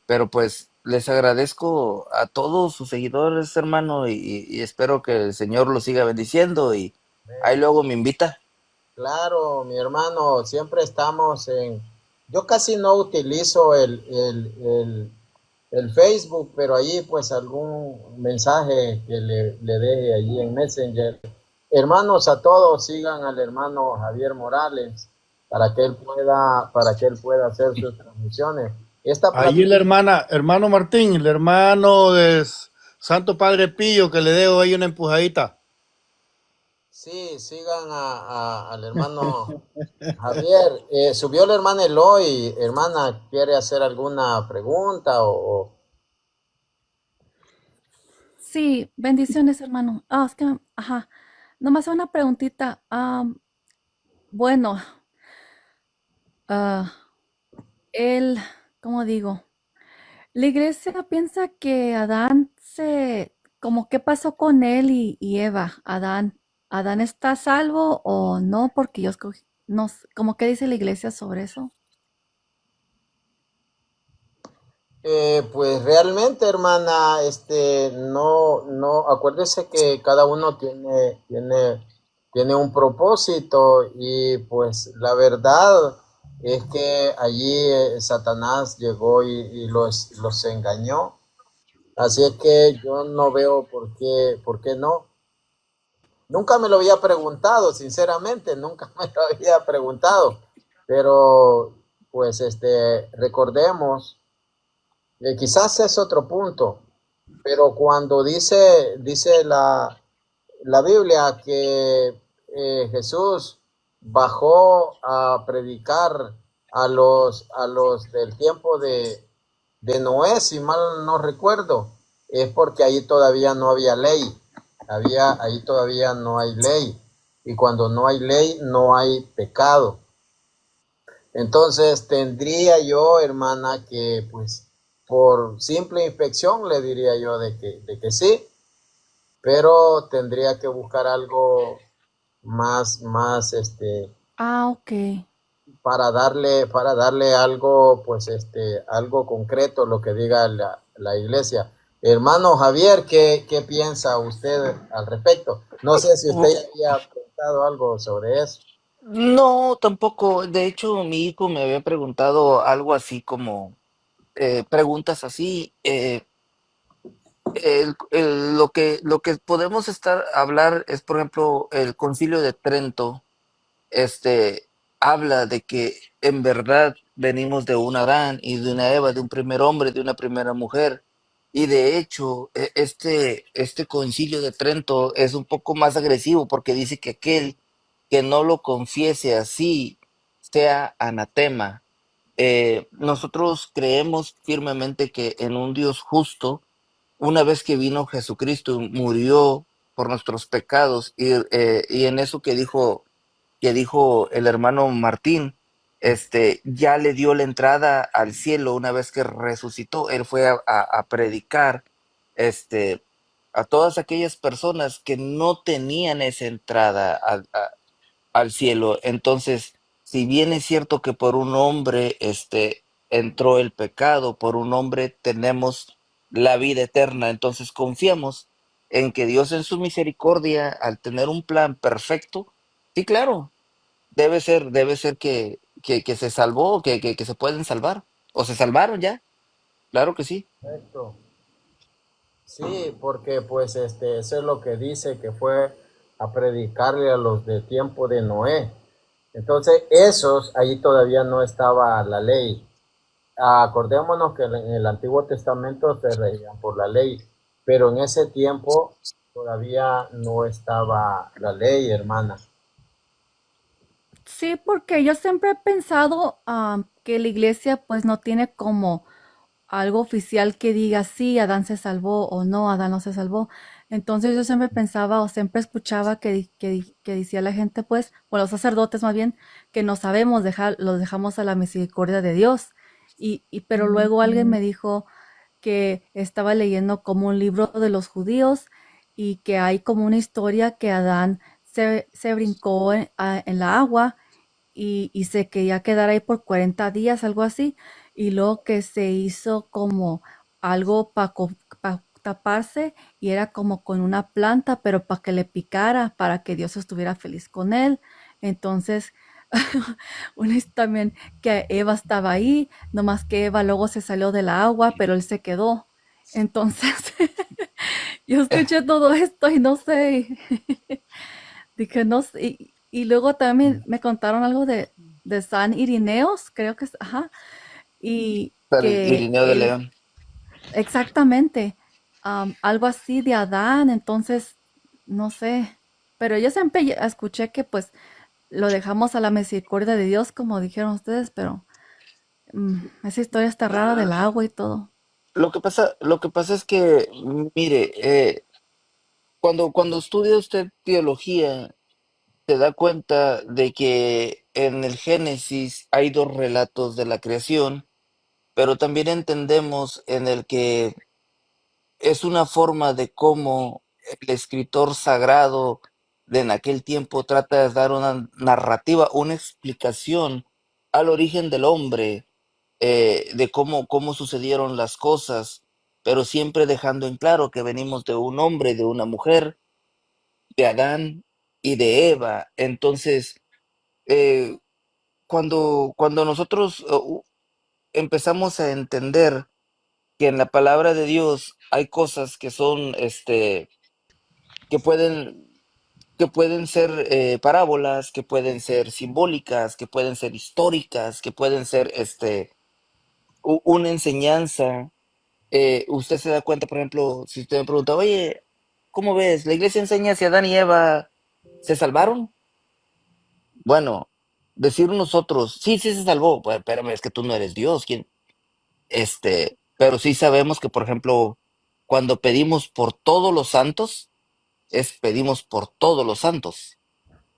Pero pues les agradezco a todos sus seguidores, hermano, y espero que el Señor los siga bendiciendo y ahí luego me invita. Claro, mi hermano, siempre estamos en... Yo casi no utilizo el Facebook, pero allí pues algún mensaje que le deje allí en Messenger. Hermanos, a todos sigan al hermano Javier Morales para que él pueda hacer sus transmisiones. Esta Ahí plataforma, la hermana, hermano Martín, el hermano de Santo Padre Pío, que le dejo ahí una empujadita. sí, sigan al hermano Javier. Subió la hermana Eloy. Hermana, ¿quiere hacer alguna pregunta Sí, bendiciones, hermano. Ah, es que, ajá, nomás una preguntita. Bueno, ah, él, ¿cómo digo? La iglesia piensa que como qué pasó con él y Eva. ¿Adán está a salvo o no? Porque yo escogí, no, ¿cómo qué dice la iglesia sobre eso? Pues realmente, hermana, no, acuérdese que cada uno tiene un propósito y pues la verdad es que allí Satanás llegó y los engañó. Así es que yo no veo por qué no. Nunca me lo había preguntado, sinceramente, nunca me lo había preguntado, pero pues recordemos quizás es otro punto, pero cuando dice la Biblia que Jesús bajó a predicar a los del tiempo de Noé, si mal no recuerdo, es porque ahí todavía no había ley, ahí todavía no hay ley, y cuando no hay ley no hay pecado. Entonces tendría yo, hermana, que pues por simple inspección le diría yo de que sí, pero tendría que buscar algo más, Ah, ok. para darle algo, pues algo concreto, lo que diga la iglesia. Hermano Javier, ¿qué piensa usted al respecto? No sé si usted ya había preguntado algo sobre eso. No, tampoco. De hecho, mi hijo me había preguntado algo así como preguntas así. Lo que podemos estar hablar es, por ejemplo, el Concilio de Trento, este, habla de que en verdad venimos de un Adán y de una Eva, de un primer hombre, de una primera mujer. Y de hecho, este Concilio de Trento es un poco más agresivo porque dice que aquel que no lo confiese así sea anatema. Nosotros creemos firmemente que en un Dios justo, una vez que vino Jesucristo, murió por nuestros pecados y en eso que dijo el hermano Martín, ya le dio la entrada al cielo una vez que resucitó. Él fue a predicar, este, a todas aquellas personas que no tenían esa entrada al cielo. Entonces, si bien es cierto que por un hombre, entró el pecado, por un hombre tenemos la vida eterna, entonces confiamos en que Dios en su misericordia, al tener un plan perfecto, sí, claro, debe ser que se salvó, que se pueden salvar, o se salvaron ya, claro que sí. Correcto. Sí, porque pues eso es lo que dice que fue a predicarle a los de tiempo de Noé. Entonces, esos, ahí todavía no estaba la ley. Acordémonos que en el Antiguo Testamento se regían por la ley, pero en ese tiempo todavía no estaba la ley, hermana. Sí, porque yo siempre he pensado que la iglesia pues no tiene como algo oficial que diga sí, Adán se salvó o no, Adán no se salvó. Entonces yo siempre pensaba o siempre escuchaba que decía la gente pues, o los sacerdotes más bien, que no sabemos dejar, los dejamos a la misericordia de Dios. Pero luego alguien me dijo que estaba leyendo como un libro de los judíos y que hay como una historia que Adán se brincó en la agua y se quería quedar ahí por 40 días, algo así. y luego que se hizo como algo para taparse y era como con una planta, pero para que le picara, para que Dios estuviera feliz con él. Entonces, una también que Eva estaba ahí, nomás que Eva luego se salió del agua, pero él se quedó. Entonces, yo escuché todo esto y no sé, dije, no sé, y luego también me contaron algo de San Irineos, creo que es, ajá, y San que Irineo de él, León. exactamente, algo así de Adán, entonces, no sé, pero yo siempre escuché que pues lo dejamos a la misericordia de Dios, como dijeron ustedes, pero esa historia está rara del agua y todo. Lo que pasa es que, mire, cuando estudia usted teología, se da cuenta de que en el Génesis hay dos relatos de la creación, pero también entendemos en el que es una forma de cómo el escritor sagrado de en aquel tiempo trata de dar una narrativa, una explicación al origen del hombre, de cómo sucedieron las cosas, pero siempre dejando en claro que venimos de un hombre y de una mujer, de Adán y de Eva. Entonces, eh, cuando nosotros empezamos a entender que en la palabra de Dios hay cosas que son, que pueden, que pueden ser parábolas, que pueden ser simbólicas, que pueden ser históricas, que pueden ser, una enseñanza. Usted se da cuenta, por ejemplo, si usted me pregunta, oye, ¿cómo ves? ¿La iglesia enseña si Adán y Eva se salvaron? Bueno, decir nosotros, sí, sí se salvó, pues, espérame, es que tú no eres Dios, ¿quién? Pero sí sabemos que, por ejemplo, cuando pedimos por todos los santos, pedimos por todos los santos,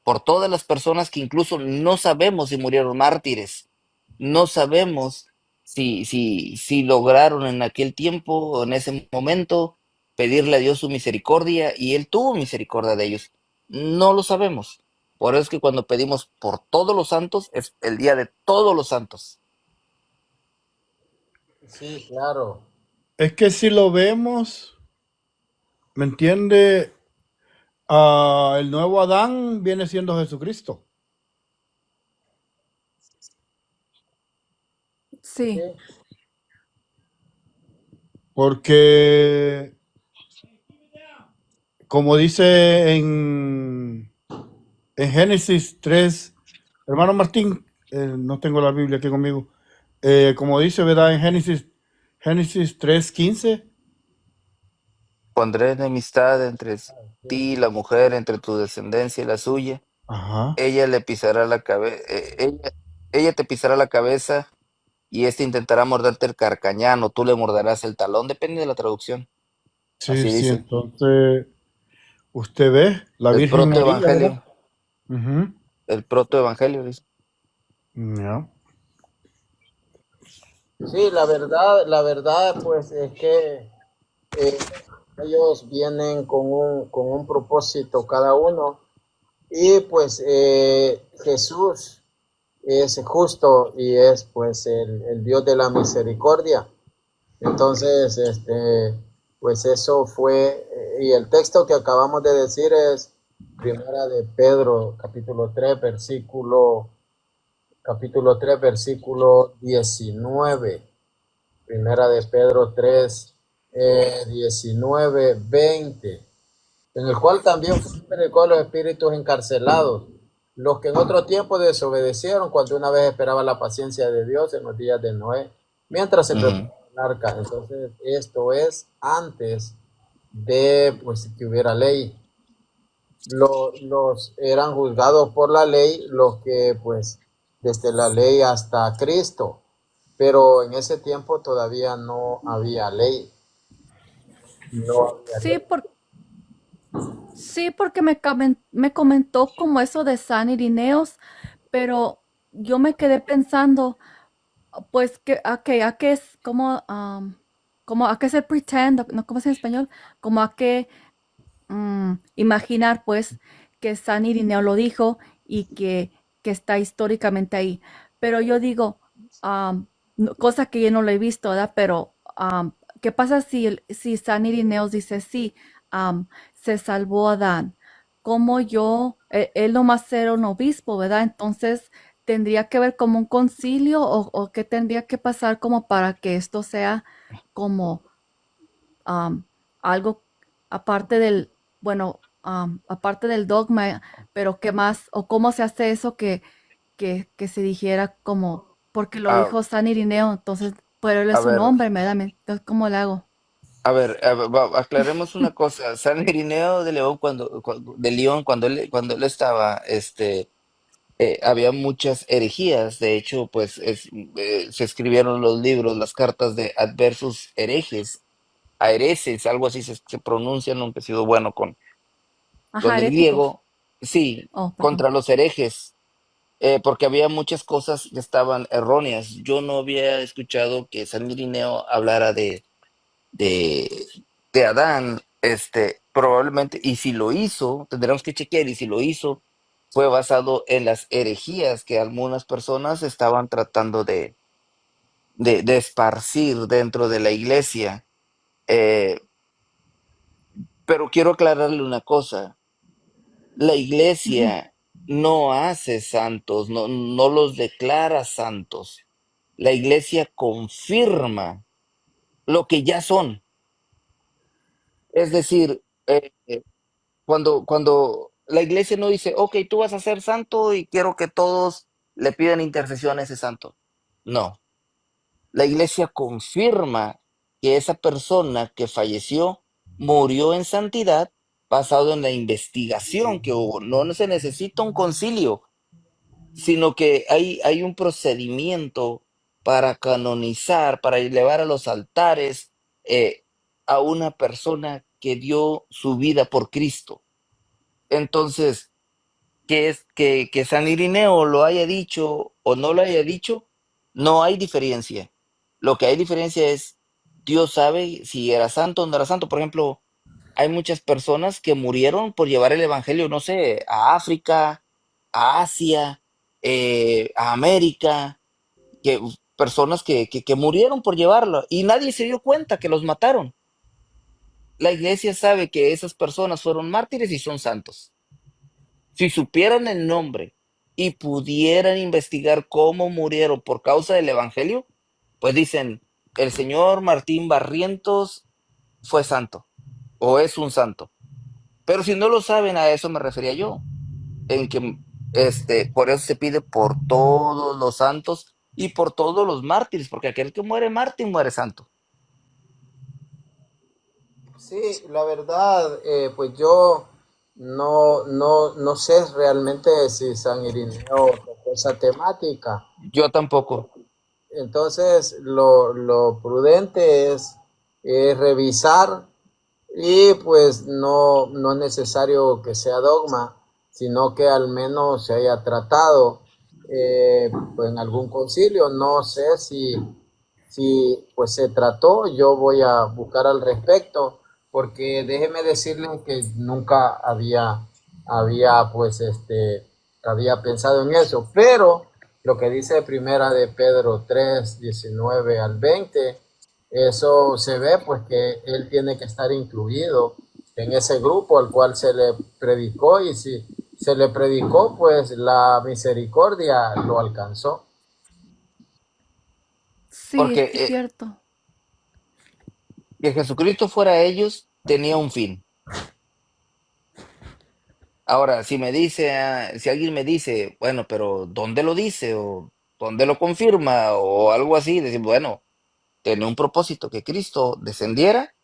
por todas las personas que incluso no sabemos si murieron mártires, no sabemos si lograron en aquel tiempo o en ese momento pedirle a Dios su misericordia y Él tuvo misericordia de ellos. No lo sabemos. Por eso es que cuando pedimos por todos los santos, es el día de todos los santos. Sí, claro. Es que si lo vemos, ¿me entiende? El nuevo Adán viene siendo Jesucristo. Sí, Sí, Porque, como dice en Génesis 3, hermano Martín, no tengo la Biblia aquí conmigo, como dice, ¿verdad? En Génesis 3:15. Pondré enemistad entre ti y la mujer, entre tu descendencia y la suya. Ajá. Ella le pisará la cabeza, ella te pisará la cabeza y éste intentará morderte el carcañán o tú le morderás el talón, depende de la traducción. Sí, Así sí, dice. entonces, usted ve, la El Virgen María, ¿verdad? protoevangelio, Ujú. el protoevangelio dice. Ya. sí, la verdad, pues es que eh, ellos vienen con un propósito cada uno y pues Jesús es justo y es pues el Dios de la misericordia. Entonces, pues eso fue, y el texto que acabamos de decir es Primera de Pedro, capítulo 3 versículo 19. Primera de Pedro 3 19 20, en el cual también predicó los espíritus encarcelados, los que en otro tiempo desobedecieron cuando una vez esperaba la paciencia de Dios en los días de Noé, mientras se Ujú. preparaba el arca. Entonces, esto es antes de pues que hubiera ley. Los eran juzgados por la ley los que pues desde la ley hasta Cristo, pero en ese tiempo todavía no había ley, no había sí, ley. sí, porque me comentó como eso de San Irineos, pero yo me quedé pensando, pues, a qué es, como a qué ser pretend, no, ¿cómo se dice en español? Como a qué imaginar, pues, que San Irineo lo dijo y que está históricamente ahí. Pero yo digo, cosa que yo no lo he visto, ¿verdad? Pero, ¿qué pasa si San Irineo dice, sí, se salvó Adán? Como yo, él nomás era un obispo, ¿verdad? Entonces, ¿tendría que ver como un concilio o qué tendría que pasar como para que esto sea como am, algo aparte del, bueno, aparte del dogma, pero qué más, o cómo se hace eso que se dijera como, porque lo A, dijo San Irineo, entonces, pero él a es un ver, hombre, ¿verdad? Entonces, ¿cómo le hago? aclaremos una cosa. San Irineo de León, de León, cuando él estaba, había muchas herejías. De hecho, pues se escribieron los libros, las cartas de Adversus Herejes, a hereses, algo así se pronuncia, nunca he sido bueno con Ajá, el heréticos. griego. Sí, Oh, perdón. contra los herejes, porque había muchas cosas que estaban erróneas. Yo no había escuchado que San Irineo hablara de, de Adán, probablemente, y si lo hizo, tendremos que chequear, y si lo hizo, fue basado en las herejías que algunas personas estaban tratando de esparcir dentro de la iglesia. Eh, pero quiero aclararle una cosa, la Ujú, iglesia no hace santos, no los declara santos. La iglesia confirma lo que ya son. Es decir, cuando la iglesia no dice, ok, tú vas a ser santo y quiero que todos le pidan intercesión a ese santo. No, la iglesia confirma que esa persona que falleció murió en santidad basado en la investigación que hubo. No se necesita un concilio, sino que hay un procedimiento para canonizar, para elevar a los altares a una persona que dio su vida por Cristo. Entonces, que San Irineo lo haya dicho o no lo haya dicho, no hay diferencia. Lo que hay diferencia es, Dios sabe si era santo o no era santo. Por ejemplo, hay muchas personas que murieron por llevar el evangelio, no sé, a África, a Asia, a América, que personas que murieron por llevarlo y nadie se dio cuenta que los mataron. La iglesia sabe que esas personas fueron mártires y son santos. Si supieran el nombre y pudieran investigar cómo murieron por causa del evangelio, pues dicen, el señor Martín Barrientos fue santo o es un santo. Pero si no lo saben, a eso me refería yo, en que por eso se pide por todos los santos y por todos los mártires, porque aquel que muere mártir muere santo. Sí, la verdad, pues yo no sé realmente si San Irineo tocó esa temática. Yo tampoco. Entonces, lo prudente es revisar y pues no es necesario que sea dogma, sino que al menos se haya tratado pues, en algún concilio. No sé si pues se trató, yo voy a buscar al respecto, porque déjeme decirle que nunca había pues había pensado en eso, pero lo que dice primera de Pedro 3 19 al 20, eso se ve pues que él tiene que estar incluido en ese grupo al cual se le predicó, y si se le predicó pues la misericordia lo alcanzó. sí, Porque es cierto. que Jesucristo fuera ellos tenía un fin. Ahora, si alguien me dice, bueno, pero ¿dónde lo dice? ¿O dónde lo confirma? O algo así, decir, bueno, tiene un propósito, que Cristo descendiera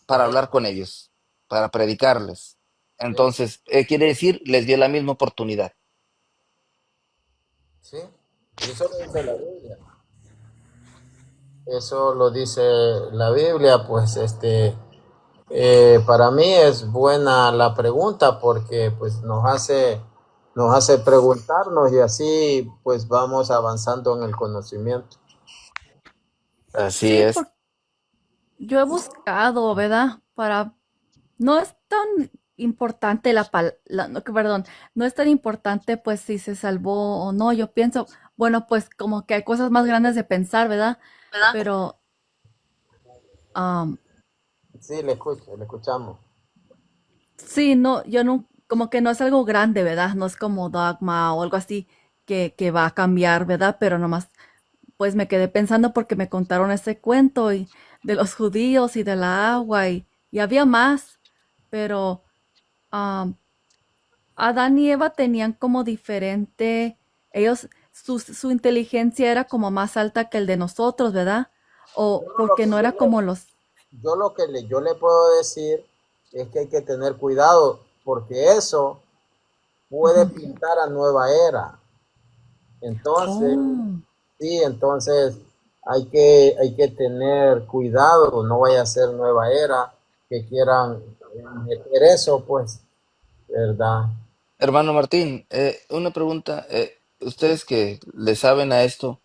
para hablar Correcto. con ellos, para predicarles. Sí, Entonces, quiere decir, les dio la misma oportunidad. sí. Y eso lo dice la Biblia. Eso lo dice la Biblia, pues para mí es buena la pregunta porque pues nos hace preguntarnos y así pues vamos avanzando en el conocimiento. Así Sí, es. porque yo he buscado, ¿verdad? No es tan importante no, perdón, no es tan importante pues si se salvó o no. Yo pienso, bueno, pues como que hay cosas más grandes de pensar, ¿verdad? Pero am, Sí, le escucho, le escuchamos. sí, no, yo no, como que no es algo grande, ¿verdad? No es como dogma o algo así que va a cambiar, ¿verdad? Pero nomás, pues me quedé pensando porque me contaron ese cuento y de los judíos y de la agua y había más, pero am, Adán y Eva tenían como diferente, ellos, su inteligencia era como más alta que el de nosotros, ¿verdad? O Yo lo porque que no yo era como los... Yo lo que yo le puedo decir es que hay que tener cuidado porque eso puede Ujú. pintar a nueva era. Entonces, Oh, sí, entonces hay que tener cuidado, no vaya a ser nueva era que quieran meter eso, pues, ¿verdad? Hermano Martín, una pregunta. Ustedes que le saben a esto,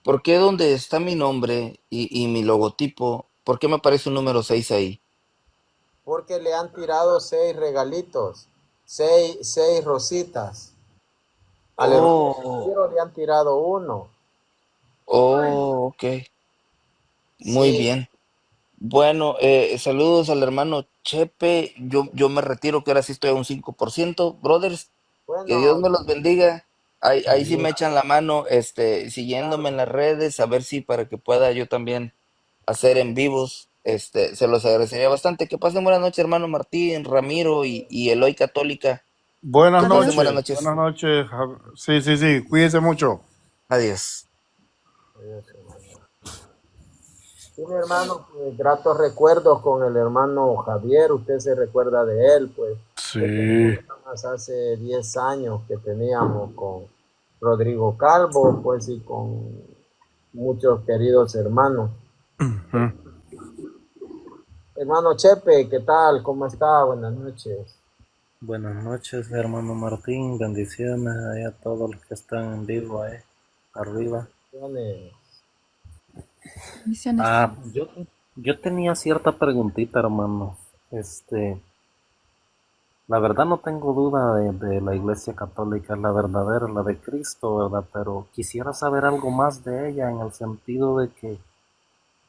¿por qué donde está mi nombre y mi logotipo, por qué me aparece un número 6 ahí? Porque le han tirado 6 regalitos, seis rositas. Al hermano Oh, Ramiro le han tirado uno. oh, ok, muy Sí, bien. Bueno, saludos al hermano Chepe. Yo me retiro, que ahora sí estoy a un 5%. Brothers, que Dios bueno, me los bendiga. Ahí sí me igual, echan la mano, siguiéndome en claro. las redes, a ver si para que pueda yo también hacer en vivos. Se los agradecería bastante. Que pasen buenas noches, hermano Martín, Ramiro y Eloy Católica. Buenas Que pasen adiós. buenas noches, noches. buenas noches. Sí, sí, sí, cuídense mucho. Adiós. Adiós, hermano. Sí, mi hermano, pues, gratos recuerdos con el hermano Javier, usted se recuerda de él, pues, estos Sí. programas hace 10 años que teníamos con Rodrigo Calvo, pues, y con muchos queridos hermanos. Ujú. Hermano Chepe, ¿qué tal? ¿Cómo está? Buenas noches. Buenas noches, hermano Martín. Bendiciones ahí a todos los que están en vivo ahí arriba. Bendiciones. Misiones. Ah, yo tenía cierta preguntita, hermano. Este, la verdad no tengo duda de la Iglesia Católica, es la verdadera, la de Cristo, ¿verdad? Pero quisiera saber algo más de ella en el sentido de que,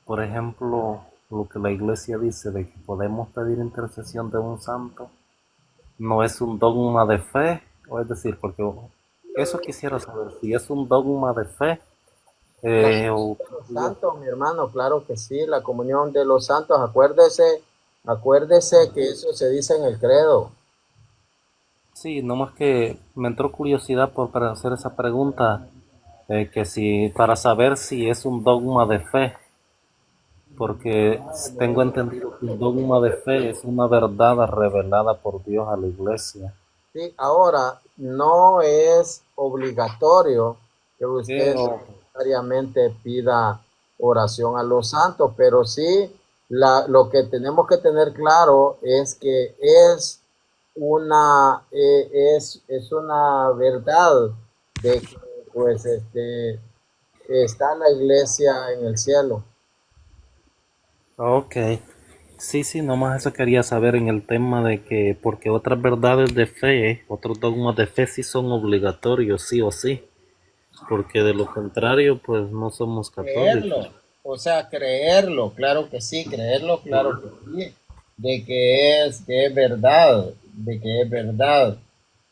por ejemplo, lo que la Iglesia dice de que podemos pedir intercesión de un santo. No es un dogma de fe, o es decir, porque eso quisiera saber, si es un dogma de fe, La o comunión de los santos, mi hermano, claro que sí, la comunión de los santos, acuérdese que eso se dice en el credo. sí, nomás que me entró curiosidad para hacer esa pregunta, que si, para saber si es un dogma de fe, porque tengo entendido que un dogma de fe es una verdad revelada por Dios a la iglesia. Sí, ahora no es obligatorio que usted Pero, necesariamente pida oración a los santos, pero sí lo que tenemos que tener claro es que es una verdad de que pues está la iglesia en el cielo. ok. Sí, sí, nomás eso quería saber en el tema de que, porque otras verdades de fe, otros dogmas de fe sí son obligatorios, sí o sí, porque de lo contrario, pues no somos católicos. Creerlo, o sea, creerlo, claro que sí, creerlo, claro que sí, que es verdad, de que es verdad,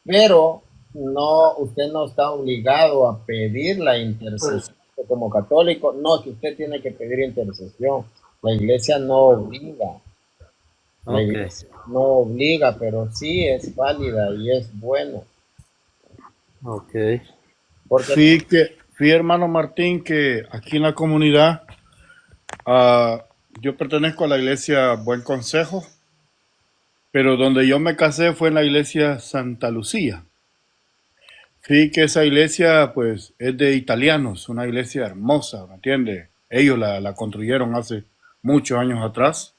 pero no, usted no está obligado a pedir la intercesión como católico, no, que usted tiene que pedir intercesión, la iglesia no obliga, la Ok, iglesia no obliga, pero sí es válida y es bueno, ok, porque Sí, hermano Martín, que aquí en la comunidad, ah, yo pertenezco a la iglesia Buen Consejo, pero donde yo me casé fue en la iglesia Santa Lucía. Sí, que esa iglesia, pues, es de italianos, una iglesia hermosa, ¿me entiendes? Ellos la construyeron hace muchos años atrás.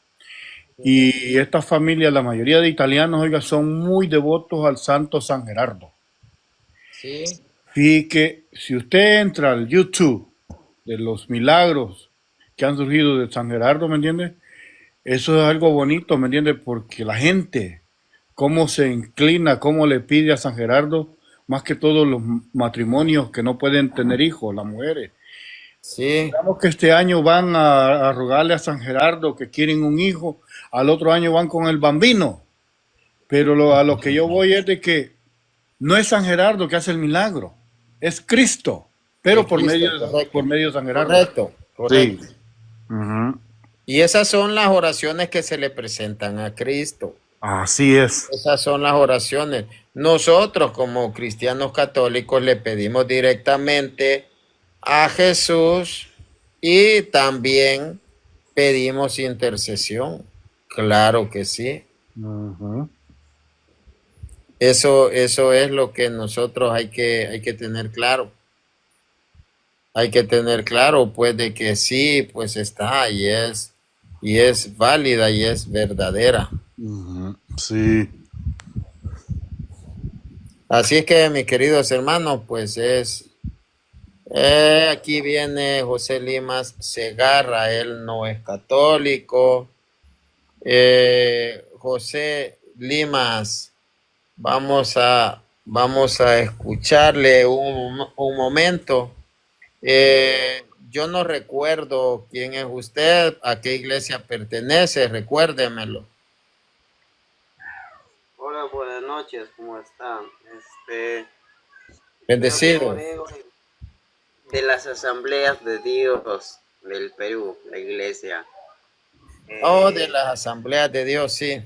Y esta familia, la mayoría de italianos, oiga, son muy devotos al santo San Gerardo. sí, Y que si usted entra al YouTube de los milagros que han surgido de San Gerardo, ¿me entiende? Eso es algo bonito, ¿me entiende? Porque la gente, cómo se inclina, cómo le pide a San Gerardo, más que todos los matrimonios que no pueden tener hijos, las mujeres. Sí, Digamos que este año van a rogarle a San Gerardo que quieren un hijo, al otro año van con el bambino, pero a lo que yo voy es de que no es San Gerardo que hace el milagro, es Cristo, pero es Cristo, correcto. por medio de San Gerardo. Correcto, Sí. correcto. Ujú. Y esas son las oraciones que se le presentan a Cristo. Así es. Esas son las oraciones. Nosotros como cristianos católicos le pedimos directamente a Jesús y también pedimos intercesión. Claro que sí. Ujú. Eso es lo que nosotros hay que tener claro. Hay que tener claro, pues, de que sí, pues está y es válida y es verdadera. Ujú. Sí. Así es que, mis queridos hermanos, pues aquí viene José Limas Segarra, él no es católico. José Limas, vamos a escucharle un momento. Yo no recuerdo quién es usted, a qué iglesia pertenece, recuérdemelo. Hola, buenas noches, ¿cómo están? Yo Bendecido. congrego de las asambleas de Dios del Perú, la iglesia. Oh, de Eh, las asambleas de Dios, sí.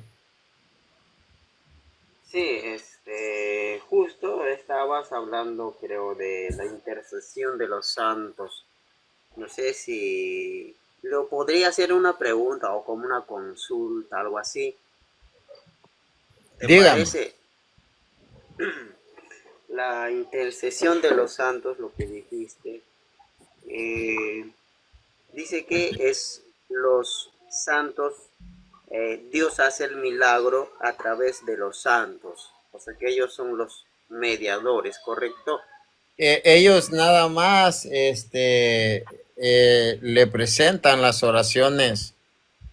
sí, justo estabas hablando, creo, de la intercesión de los santos. No sé si lo podría hacer una pregunta o como una consulta, algo así. ¿Te Dígame. parece? La intercesión de los santos, lo que dijiste, dice que es los santos, Dios hace el milagro a través de los santos, o sea que ellos son los mediadores, ¿correcto? Ellos nada más le presentan las oraciones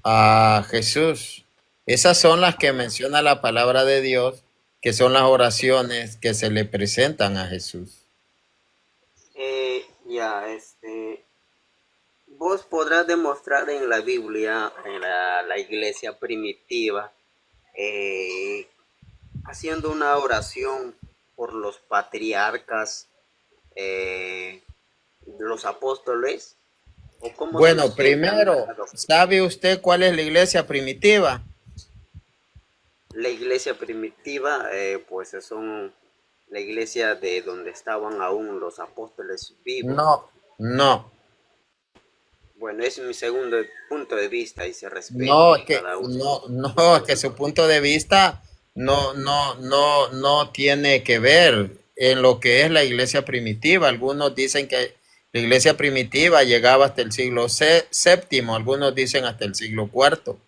a Jesús. Esas son las que menciona la palabra de Dios, que son las oraciones que se le presentan a Jesús. Ya, vos podrás demostrar en la Biblia, en la iglesia primitiva, eh, haciendo una oración por los patriarcas, eh, los apóstoles, o cómo se Bueno, explica. primero, ¿sabe usted cuál es la iglesia primitiva? La iglesia primitiva, pues son la iglesia de donde estaban aún los apóstoles vivos. No, no. Bueno, es mi segundo punto de vista y se respeta No, es que cada uno. no, es que su punto de vista no tiene que ver en lo que es la iglesia primitiva. Algunos dicen que la iglesia primitiva llegaba hasta el siglo séptimo, algunos dicen hasta el siglo cuarto.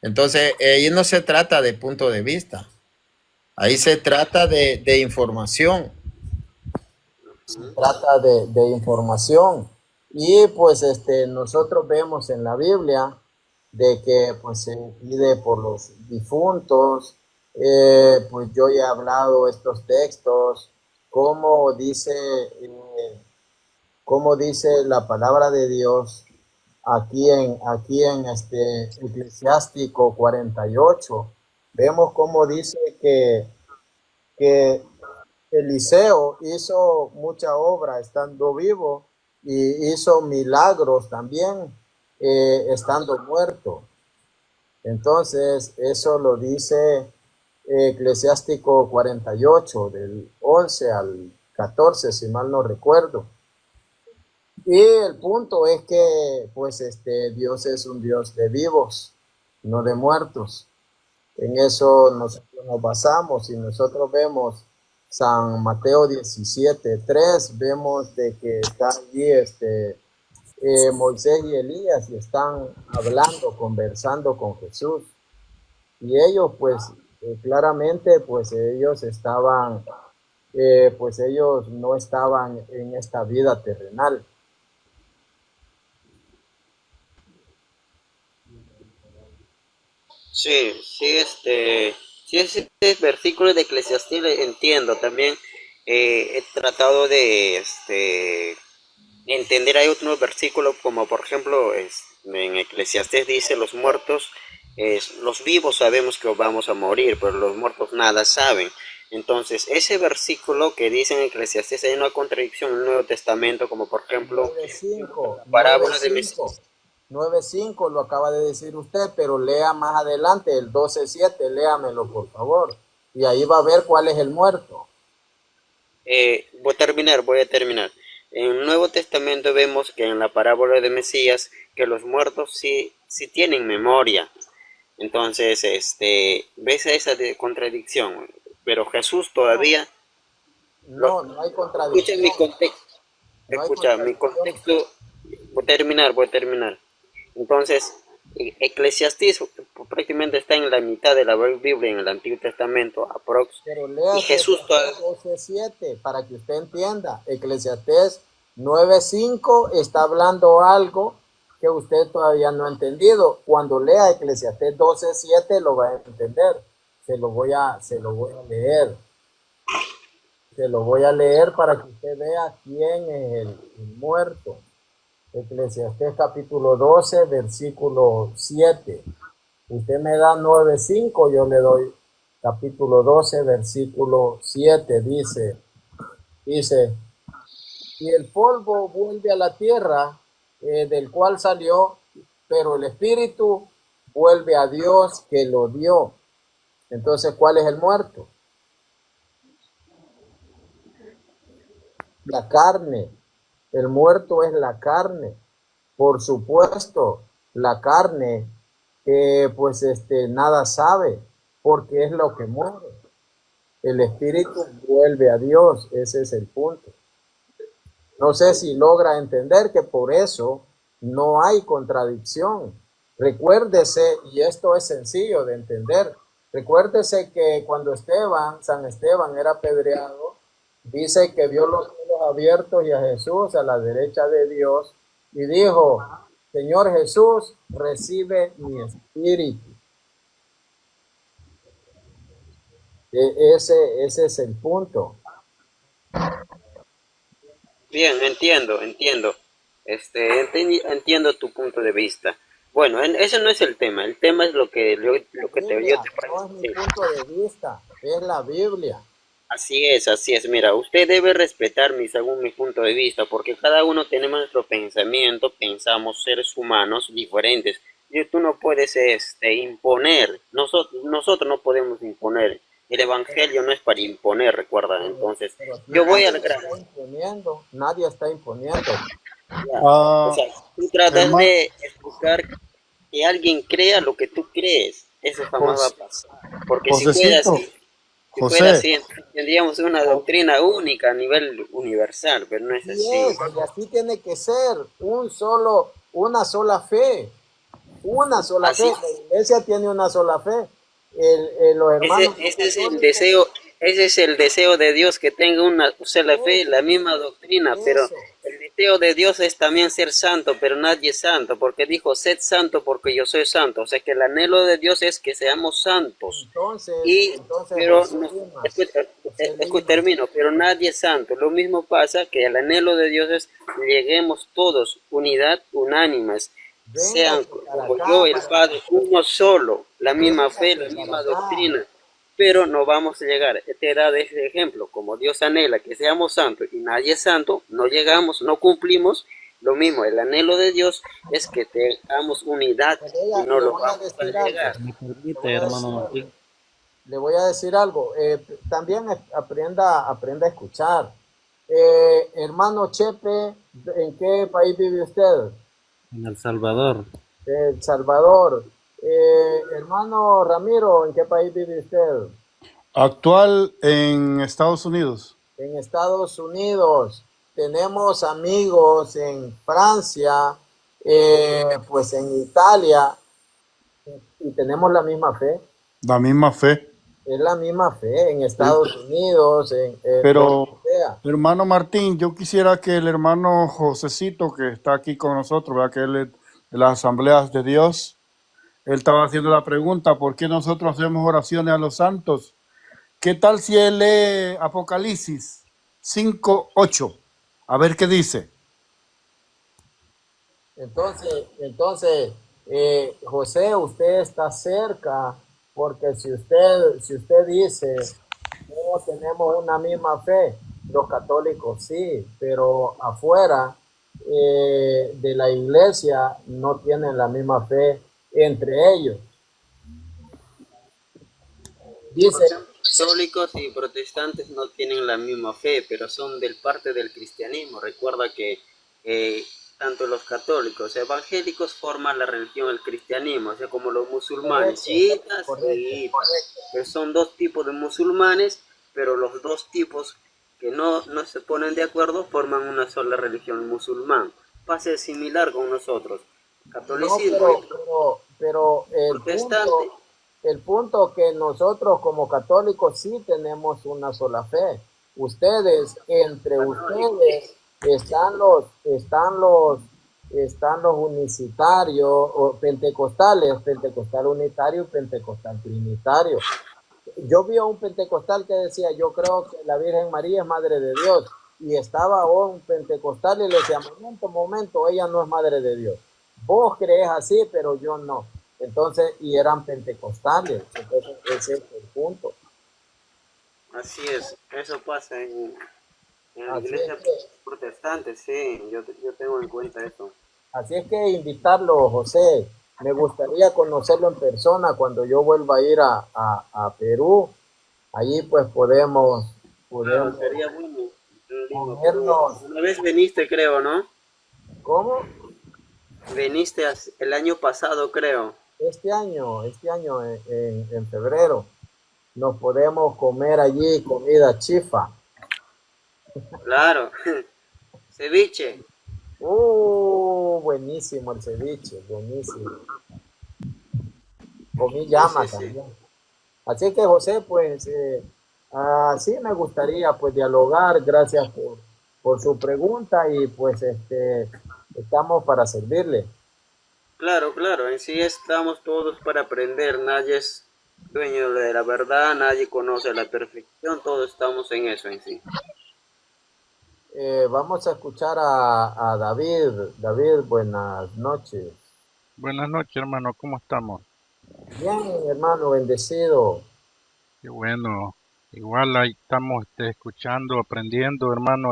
Entonces, ahí no se trata de punto de vista, ahí se trata de información. Se trata de información. Y pues nosotros vemos en la Biblia de que pues se pide por los difuntos. Pues yo ya he hablado estos textos, como dice, como dice la palabra de Dios aquí en Eclesiástico 48. Vemos cómo dice que Eliseo hizo mucha obra estando vivo y hizo milagros también estando muerto. Entonces, eso lo dice Eclesiástico 48, del 11 al 14, si mal no recuerdo. Y el punto es que, pues, Dios es un Dios de vivos, no de muertos. En eso nosotros nos basamos y nosotros vemos San Mateo 17:3, vemos de que está allí Moisés y Elías y están hablando, conversando con Jesús. Y ellos, pues, claramente, pues ellos estaban, pues ellos no estaban en esta vida terrenal. Sí, sí, sí, ese versículo de Eclesiastés entiendo también. He tratado de entender. Hay otros versículos como por ejemplo en Eclesiastés dice los muertos, los vivos sabemos que vamos a morir, pero los muertos nada saben. Entonces ese versículo que dice en Eclesiastés hay una contradicción en el Nuevo Testamento, como por ejemplo nueve cinco la nueve parábola de cinco Mesías. 9:5 lo acaba de decir usted, pero lea más adelante el 12:7, léamelo por favor. Y ahí va a ver cuál es el muerto. Voy a terminar. En el Nuevo Testamento vemos que en la parábola de Mesías que los muertos sí tienen memoria. Entonces, ves esa contradicción. Pero Jesús No, todavía, lo, no hay escucha mi contradicción. contexto, No hay escucha mi contradicción. contexto, voy a terminar. Entonces, Eclesiastés prácticamente está en la mitad de la Biblia en el Antiguo Testamento, aprox, Pero y lea Jesús todavía. Eclesiastés 12:7 para que usted entienda. Eclesiastés 9:5 está hablando algo que usted todavía no ha entendido. Cuando lea Eclesiastés 12:7 lo va a entender. Se lo voy a leer. Se lo voy a leer para que usted vea quién es el muerto. Eclesiastés capítulo 12, versículo 7. Usted me da 9:5, yo le doy capítulo 12, versículo 7. Dice, y el polvo vuelve a la tierra del cual salió, pero el espíritu vuelve a Dios que lo dio. Entonces, ¿cuál es el muerto? La carne. El muerto es la carne. Por supuesto, la carne, pues nada sabe, porque es lo que muere. El espíritu vuelve a Dios, ese es el punto. No sé si logra entender que por eso no hay contradicción. Recuérdese, y esto es sencillo de entender, recuérdese que cuando San Esteban era apedreado, dice que vio los cielos abiertos y a Jesús a la derecha de Dios y dijo, Señor Jesús, recibe mi espíritu. Ese es el punto. Bien, entiendo. Entiendo tu punto de vista. Bueno, ese no es el tema. El tema es lo que yo Biblia, te no es mi parece. punto de vista, es la Biblia. Así es. Mira, usted debe respetar según mi punto de vista, porque cada uno tenemos nuestro pensamiento, pensamos seres humanos diferentes. Y tú no puedes imponer. Nosotros no podemos imponer. El evangelio no es para imponer, recuerda. Entonces, Pero aquí yo voy al nadie grano. está imponiendo, nadie está imponiendo. Ya. O Ah, sea, tú tratas hermano de explicar que alguien crea lo que tú crees. Eso jamás va a Jos- pasar. Porque Josecito, si fuera José, así, tendríamos una doctrina única a nivel universal, pero no es Así así. es, y así tiene que ser, una sola fe, una sola fe. Así, La iglesia tiene una sola fe. Los hermanos ese es el católicos, deseo, ese es el deseo de Dios, que tenga una sola fe, la eso, misma doctrina, pero eso. el deseo de Dios es también ser santo, pero nadie es santo, porque dijo, sed santo porque yo soy santo. O sea que el anhelo de Dios es que seamos santos. Y, Entonces, pero, José Limas, termino, pero nadie es santo. Lo mismo pasa que el anhelo de Dios es lleguemos todos, unidad, unánimes, sean véngase para como acá, yo, el Padre, uno solo, la misma fe, véngase la para misma acá. doctrina, pero no vamos a llegar. Te da de ese ejemplo, como Dios anhela que seamos santos y nadie es santo, no llegamos, no cumplimos. Lo mismo, el anhelo de Dios es que tengamos unidad y no Le lo voy a vamos a decir algo, llegar. ¿Me le permite, voy a hermano decir algo. Martín? Le voy a decir algo. También aprenda a escuchar. Hermano Chepe, ¿en qué país vive usted? En El Salvador, El Salvador. Hermano Ramiro, ¿en qué país vive usted? actual en Estados Unidos. En Estados Unidos. Tenemos amigos en Francia, pues en Italia, y tenemos la misma fe. La misma fe. Es la misma fe en Sí. Estados Unidos, en donde Pero, sea. hermano Martín, yo quisiera que el hermano Josecito, que está aquí con nosotros, ¿verdad? Que él es de las asambleas de Dios, él estaba haciendo la pregunta, ¿por qué nosotros hacemos oraciones a los santos? ¿Qué tal si él lee Apocalipsis? 5:8. A ver qué dice. Entonces, José, usted está cerca, porque si usted dice, no tenemos una misma fe, los católicos sí, pero afuera de la iglesia no tienen la misma fe entre ellos. Por Dice, ejemplo, católicos y protestantes no tienen la misma fe, pero son del parte del cristianismo. Recuerda que tanto los católicos evangélicos forman la religión del cristianismo, o sea, como los musulmanes, correcto, chiitas correcto. y que son dos tipos de musulmanes, pero los dos tipos que no se ponen de acuerdo forman una sola religión musulmán. Pase similar con nosotros. No, Catolicismo y pero protestante. el punto que nosotros como católicos sí tenemos una sola fe. Entre ustedes están los unicitarios o pentecostales, pentecostal unitario y pentecostal trinitario. Yo vi a un pentecostal que decía, yo creo que la Virgen María es madre de Dios. Y estaba un pentecostal y le decía, momento, ella no es madre de Dios. Vos crees así, pero yo no. Entonces, y eran pentecostales. Entonces, ese es el punto. Así es, eso pasa en la Así es iglesia que, protestante, sí, yo tengo en cuenta eso. así es que invitarlo, José. Me gustaría conocerlo en persona cuando yo vuelva a ir a Perú. Allí pues podemos, Claro, podemos sería bueno en Lima, pero ponernos. una vez veniste, creo, ¿no? ¿Cómo? Veniste el año pasado, creo. Este año en febrero, nos podemos comer allí comida chifa. Claro, ceviche. Buenísimo el ceviche, buenísimo. Comí Sí, llama sí, sí. también. Así que José, pues sí me gustaría pues dialogar. Gracias por su pregunta y pues estamos para servirle. Claro, claro, en sí estamos todos para aprender, nadie es dueño de la verdad, nadie conoce la perfección, todos estamos en eso en sí. Vamos a escuchar a David. David, buenas noches. Buenas noches, hermano, ¿cómo estamos? Bien, hermano, bendecido. Qué bueno. Igual ahí estamos escuchando, aprendiendo, hermano.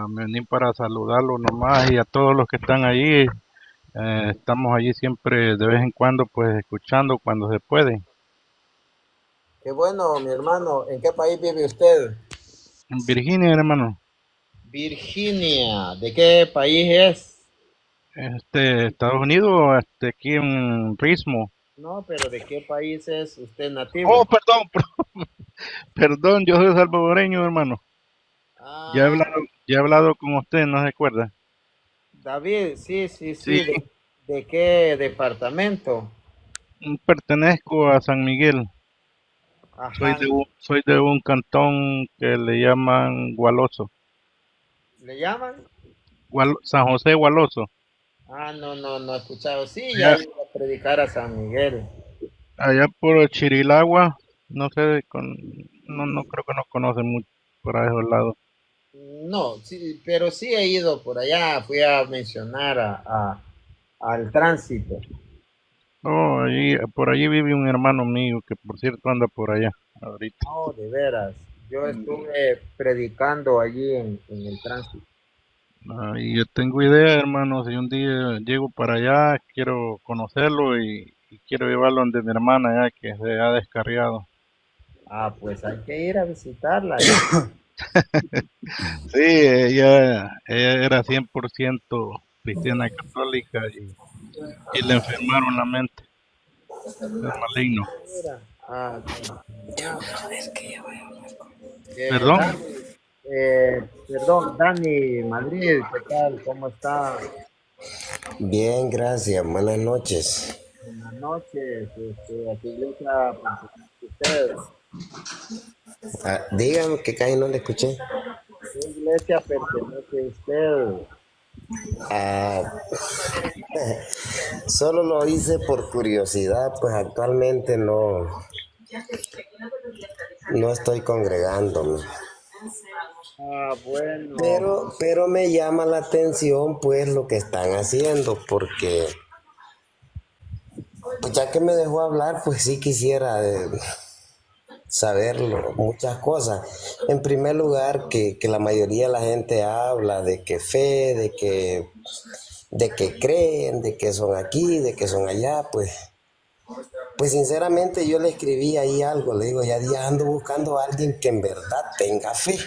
Me uní para saludarlo nomás y a todos los que están allí. Estamos allí siempre de vez en cuando, pues escuchando cuando se puede. Qué bueno, mi hermano. ¿En qué país vive usted? En Virginia, hermano. Virginia. ¿De qué país es? Estados Unidos, aquí en Rismo. No, pero ¿de qué país es usted Oh, nativo? perdón, perdón, yo soy salvadoreño, hermano. Ya he Ah, hablado, ya he hablado con usted, ¿no se acuerda? David, sí, sí, Sí, sí. ¿De qué departamento? pertenezco a San Miguel. Ajá. Soy de un cantón que le llaman Gualoso. ¿Le llaman? San José Gualoso. Ah, no, no, no he escuchado. Sí, ya Allá, iba a predicar a San Miguel. allá por Chirilagua, no sé, no creo que no conocen mucho por ahí esos lados. No, sí, pero sí he ido por allá. Fui a mencionar al tránsito. Oh, por allí vive un hermano mío que por cierto anda por allá ahorita. Oh, de veras. Yo Mm, estuve predicando allí en el tránsito. y yo tengo idea, hermano, si un día llego para allá, quiero conocerlo y quiero llevarlo donde mi hermana ya que se ha descarriado. Ah, pues hay que ir a visitarla ya. Sí, ella era 100% cristiana católica y le enfermaron la mente, es maligno. Mira. Ah, ya. ¿Perdón? Perdón, Dani Madrid, ¿qué tal? ¿Cómo está? Bien, gracias. Buenas noches. Buenas noches. ¿A qué iglesia pertenece usted? Dígame que casi no le escuché. ¿A qué iglesia pertenece usted? Ah, solo lo hice por curiosidad, pues actualmente no estoy congregándome. Pero me llama la atención pues lo que están haciendo, porque pues, ya que me dejó hablar, pues sí quisiera saberlo, muchas cosas. En primer lugar, que la mayoría de la gente habla de que fe, de que creen, de que son aquí, de que son allá, pues sinceramente yo le escribí ahí algo, le digo, ya día ando buscando a alguien que en verdad tenga fe,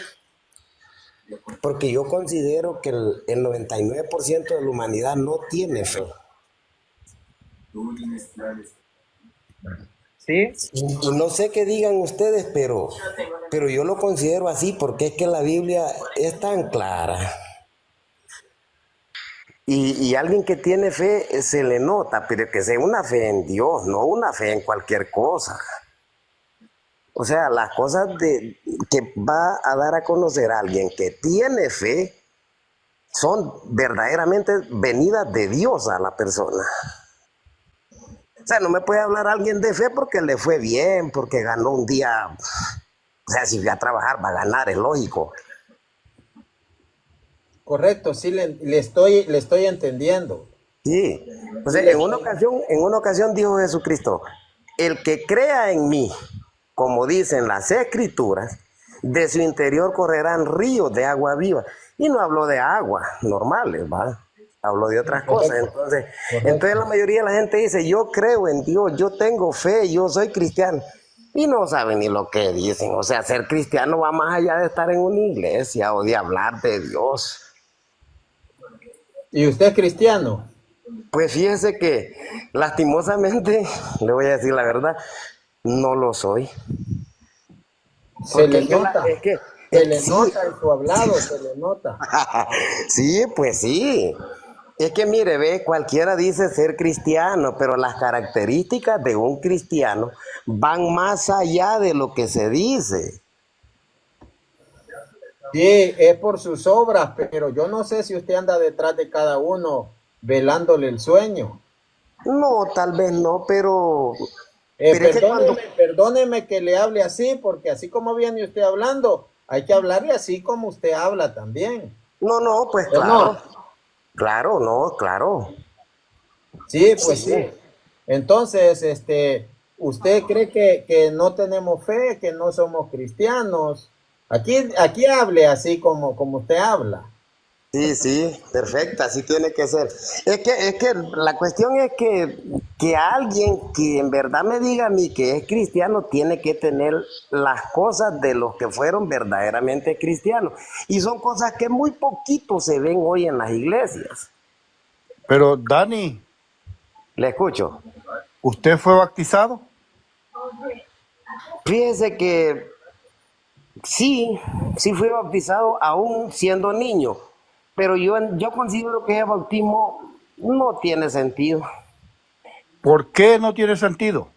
porque yo considero que el 99% de la humanidad no tiene fe. Sí, Y no sé qué digan ustedes, pero yo lo considero así porque es que la Biblia es tan clara. Y alguien que tiene fe se le nota, pero que sea una fe en Dios, no una fe en cualquier cosa. O sea, las cosas que va a dar a conocer a alguien que tiene fe son verdaderamente venidas de Dios a la persona. O sea, no me puede hablar alguien de fe porque le fue bien, porque ganó un día. O sea, si voy a trabajar va a ganar, es lógico. correcto, sí le estoy entendiendo. Sí. O sea, en una ocasión dijo Jesucristo, el que crea en mí, como dicen las escrituras, de su interior correrán ríos de agua viva. Y no habló de agua normales, ¿va? Habló de otras cosas. Entonces la mayoría de la gente dice, yo creo en Dios, yo tengo fe, yo soy cristiano. Y no saben ni lo que dicen. O sea, ser cristiano va más allá de estar en una iglesia o de hablar de Dios. ¿Y usted es cristiano? Pues fíjese que lastimosamente, le voy a decir la verdad, no lo soy. Se le Porque nota, se le sí, nota en su hablado, se le nota. sí, pues sí. Es que mire, ve, cualquiera dice ser cristiano, pero las características de un cristiano van más allá de lo que se dice. Sí, es por sus obras, pero yo no sé si usted anda detrás de cada uno velándole el sueño. No, tal vez no, pero es que Perdóneme que le hable así, porque así como viene usted hablando, hay que hablarle así como usted habla también. no, pues ¿O no? claro, no, claro. Sí, pues Sí. sí. Entonces, ¿usted cree que no tenemos fe, que no somos cristianos? Aquí hable así como usted habla. Sí, perfecto, así tiene que ser. Es que la cuestión es que alguien que en verdad me diga a mí que es cristiano tiene que tener las cosas de los que fueron verdaderamente cristianos. Y son cosas que muy poquito se ven hoy en las iglesias. Pero Dani, Le escucho. ¿usted fue bautizado? Fíjese que sí fui bautizado aún siendo niño, pero yo considero que el bautismo no tiene sentido. ¿Por qué no tiene sentido?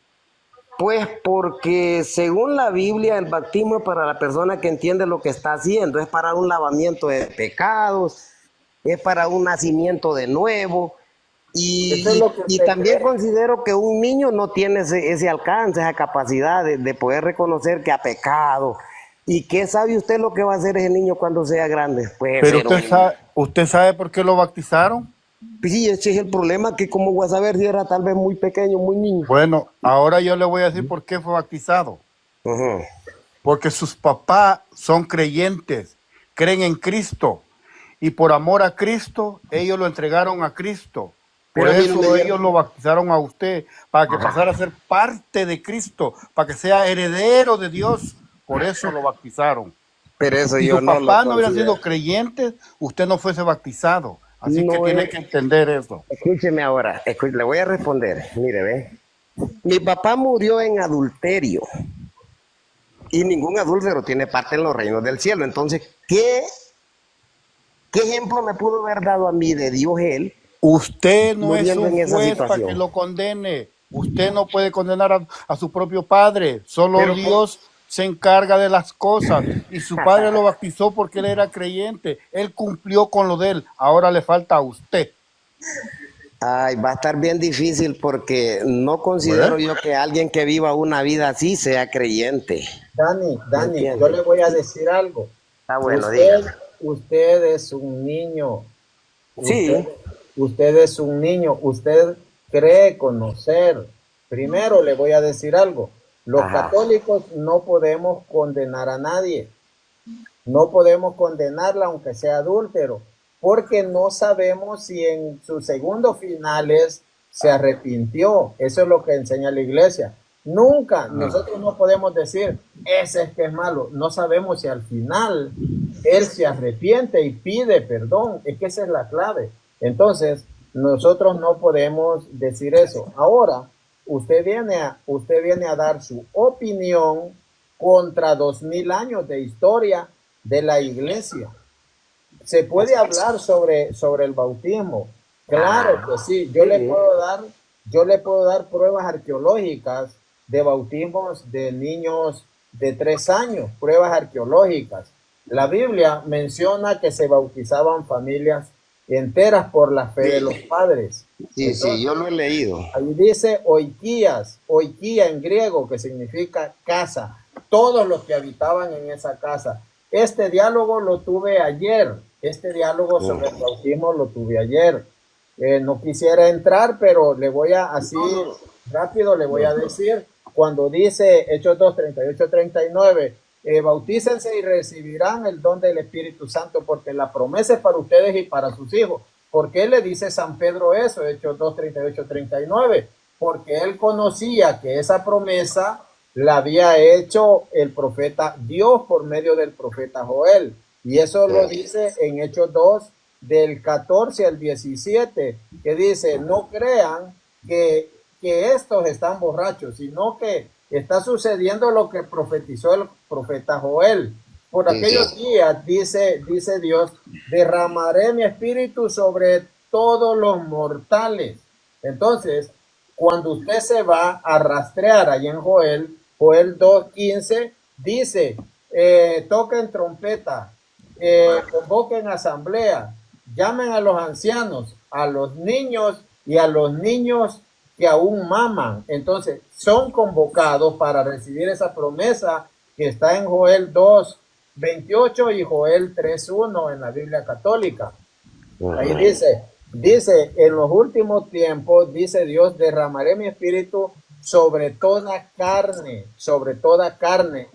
Pues porque según la Biblia el bautismo es para la persona que entiende lo que está haciendo, es para un lavamiento de pecados, es para un nacimiento de nuevo. Eso es Y, lo que y usted también cree. considero que un niño no tiene ese alcance, esa capacidad de poder reconocer que ha pecado. ¿Y qué sabe usted lo que va a hacer ese niño cuando sea grande? Puede Pero ser ¿usted sabe por qué lo bautizaron? Pues sí, ese es el problema, que cómo voy a saber si era tal vez muy pequeño, muy niño. Bueno, ahora yo le voy a decir por qué fue bautizado. Ujú. Porque sus papás son creyentes, creen en Cristo. Y por amor a Cristo, ellos lo entregaron a Cristo. Por Pero a mí no eso me dieron- ellos lo bautizaron a usted, para que pasara a ser parte de Cristo, para que sea heredero de Dios. Por eso lo bautizaron. Pero eso Si yo sus no lo papás no hubieran considero. sido creyentes, usted no fuese bautizado. Así que No tiene es- que entender eso. Escúcheme ahora, le voy a responder. Mire, ve. Mi papá murió en adulterio y ningún adúltero tiene parte en los reinos del cielo. Entonces, ¿qué ejemplo me pudo haber dado a mí de Dios él Usted no es muriendo un en esa juez para que situación? lo condene. Usted no puede condenar a su propio padre. Solo Pero Dios se encarga de las cosas. Y su padre lo bautizó porque él era creyente. Él cumplió con lo de él. Ahora le falta a usted. ay, va a estar bien difícil porque no considero Bueno, yo que alguien que viva una vida así sea creyente. Dani, ¿Me yo entiendes? le voy a decir algo. Está bueno, Usted, dígame. usted es un niño. Usted, Sí, usted es un niño. Usted cree conocer. Primero le voy a decir algo. Los ajá. católicos no podemos condenar a nadie. No podemos condenarla aunque sea adúltero, porque no sabemos si en sus segundos finales se arrepintió. Eso es lo que enseña la iglesia. Nunca, nosotros no podemos decir, ese es que es malo. No sabemos si al final él se arrepiente y pide perdón. Es que esa es la clave. Entonces, nosotros no podemos decir eso. Ahora, usted viene a dar su opinión contra 2000 años de historia de la iglesia. Se puede hablar sobre el bautismo. Claro Ajá. que sí. Sí. Yo le puedo dar pruebas arqueológicas de bautismos de niños de 3 años, pruebas arqueológicas. La Biblia menciona que se bautizaban familias enteras por la fe de los padres. Sí, sí, Entonces, yo lo he leído. ahí dice oikia en griego, que significa casa, todos los que habitaban en esa casa. Este diálogo lo tuve ayer, este diálogo Mm. sobre el bautismo lo tuve ayer. No quisiera entrar, pero le voy a, así rápido le voy a decir, cuando dice Hechos 2, 38, 39, bautícense y recibirán el don del Espíritu Santo, porque la promesa es para ustedes y para sus hijos. ¿Por qué le dice San Pedro eso? Hechos 2, 38, 39. Porque él conocía que esa promesa la había hecho el profeta Dios por medio del profeta Joel. Y eso lo dice en Hechos 2, del 14 al 17, que dice, no crean que estos están borrachos, sino que está sucediendo lo que profetizó el profeta Joel. Por Sí, aquellos sí. días, dice Dios, derramaré mi espíritu sobre todos los mortales. Entonces, cuando usted se va a rastrear ahí en Joel 2:15, dice, toquen trompeta, convoquen asamblea, llamen a los ancianos, a los niños y a los niños que aún maman. Entonces, son convocados para recibir esa promesa que está en Joel 2:28 y Joel 3:1 en la Biblia católica. Ahí dice, en los últimos tiempos, dice Dios, derramaré mi espíritu sobre toda carne.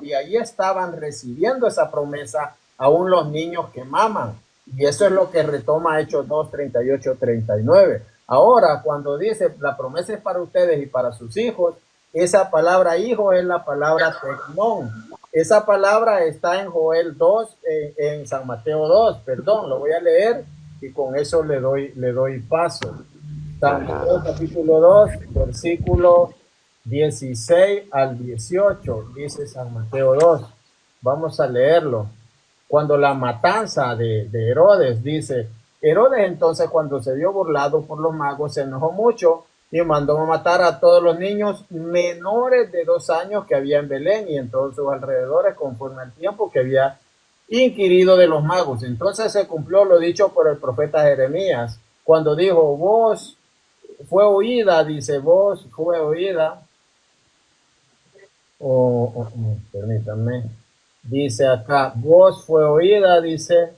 Y ahí estaban recibiendo esa promesa aún los niños que maman. Y eso es lo que retoma Hechos 2, 38, 39. Ahora, cuando dice, la promesa es para ustedes y para sus hijos, esa palabra hijo es la palabra tecnón. Esa palabra está en Joel 2, en San Mateo 2, perdón, lo voy a leer y con eso le doy paso. San Mateo capítulo 2, versículo 16 al 18, dice San Mateo 2. Vamos a leerlo. Cuando la matanza de Herodes, dice, Herodes entonces cuando se vio burlado por los magos se enojó mucho y mandó a matar a todos los niños menores de 2 años que había en Belén y en todos sus alrededores conforme al tiempo que había inquirido de los magos. Entonces se cumplió lo dicho por el profeta Jeremías, cuando dijo, voz fue oída, dice, voz fue oída, permítanme, dice acá, voz fue oída, dice,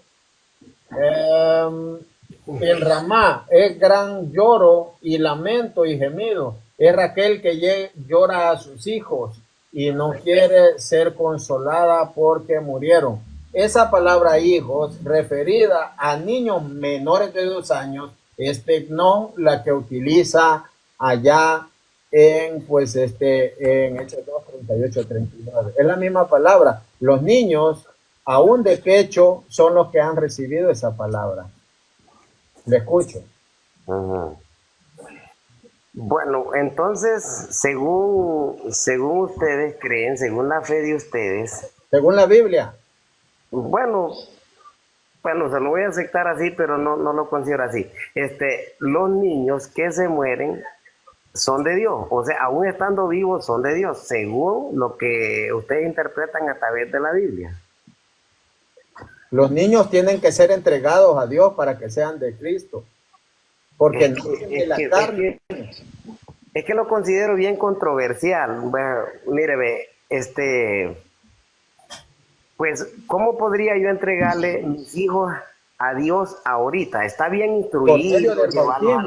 en Ramá es gran lloro y lamento y gemido. Es Raquel que llora a sus hijos y no quiere ser consolada porque murieron. Esa palabra hijos referida a niños menores de 2 años es tecnón, la que utiliza allá en Hechos 2, 38, 39. Es la misma palabra. Los niños aún de pecho son los que han recibido esa palabra. Le escucho. Bueno, entonces, según ustedes creen, según la fe de ustedes, Según la Biblia, bueno, se lo voy a aceptar así, pero no lo considero así. Los niños que se mueren son de Dios, o sea, aún estando vivos son de Dios, según lo que ustedes interpretan a través de la Biblia. los niños tienen que ser entregados a Dios para que sean de Cristo. Porque Es que lo considero bien controversial. Bueno, mire, Pues, ¿cómo podría yo entregarle mis hijos a Dios ahorita? Está bien Por medio instruirlos, del llevarlos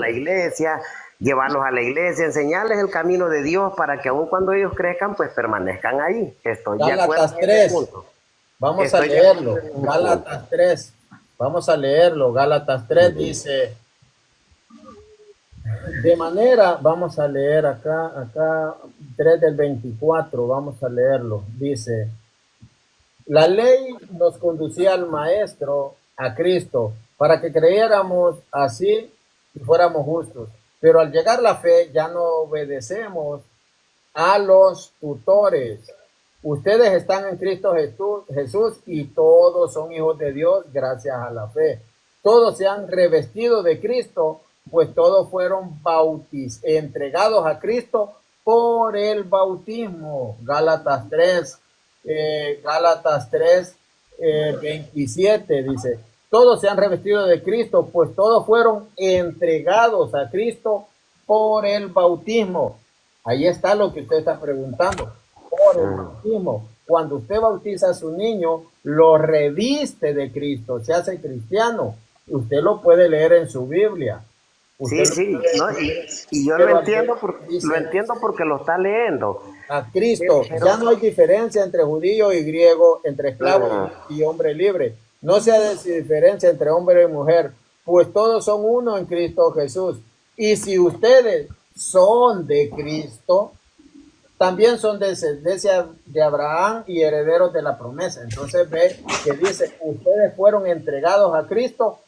a la iglesia, enseñarles el camino de Dios para que aun cuando ellos crezcan, pues permanezcan ahí. Estoy de acuerdo Gálatas en ese 3. punto. Vamos a Estoy de acuerdo leerlo. en ese punto. Gálatas 3. Vamos a leerlo. Gálatas 3 dice, de manera, vamos a leer acá 3 del 24, vamos a leerlo. Dice, la ley nos conducía al Maestro, a Cristo, para que creyéramos así y fuéramos justos. Pero al llegar la fe, ya no obedecemos a los tutores. Ustedes están en Cristo Jesús y todos son hijos de Dios gracias a la fe. Todos se han revestido de Cristo, pues todos fueron entregados a Cristo por el bautismo. Gálatas 3, 27 dice, todos se han revestido de Cristo, pues todos fueron entregados a Cristo por el bautismo. Ahí está lo que usted está preguntando, por el bautismo. Cuando usted bautiza a su niño, lo reviste de Cristo, se hace cristiano. Usted lo puede leer en su Biblia. Sí, sí, ¿no? Y yo lo entiendo, lo entiendo porque lo está leyendo. A Cristo, ya no hay diferencia entre judío y griego, entre esclavo y hombre libre. No se hace diferencia entre hombre y mujer, pues todos son uno en Cristo Jesús. Y si ustedes son de Cristo, también son descendencia de Abraham y herederos de la promesa. Entonces ve que dice, ustedes fueron entregados a Cristo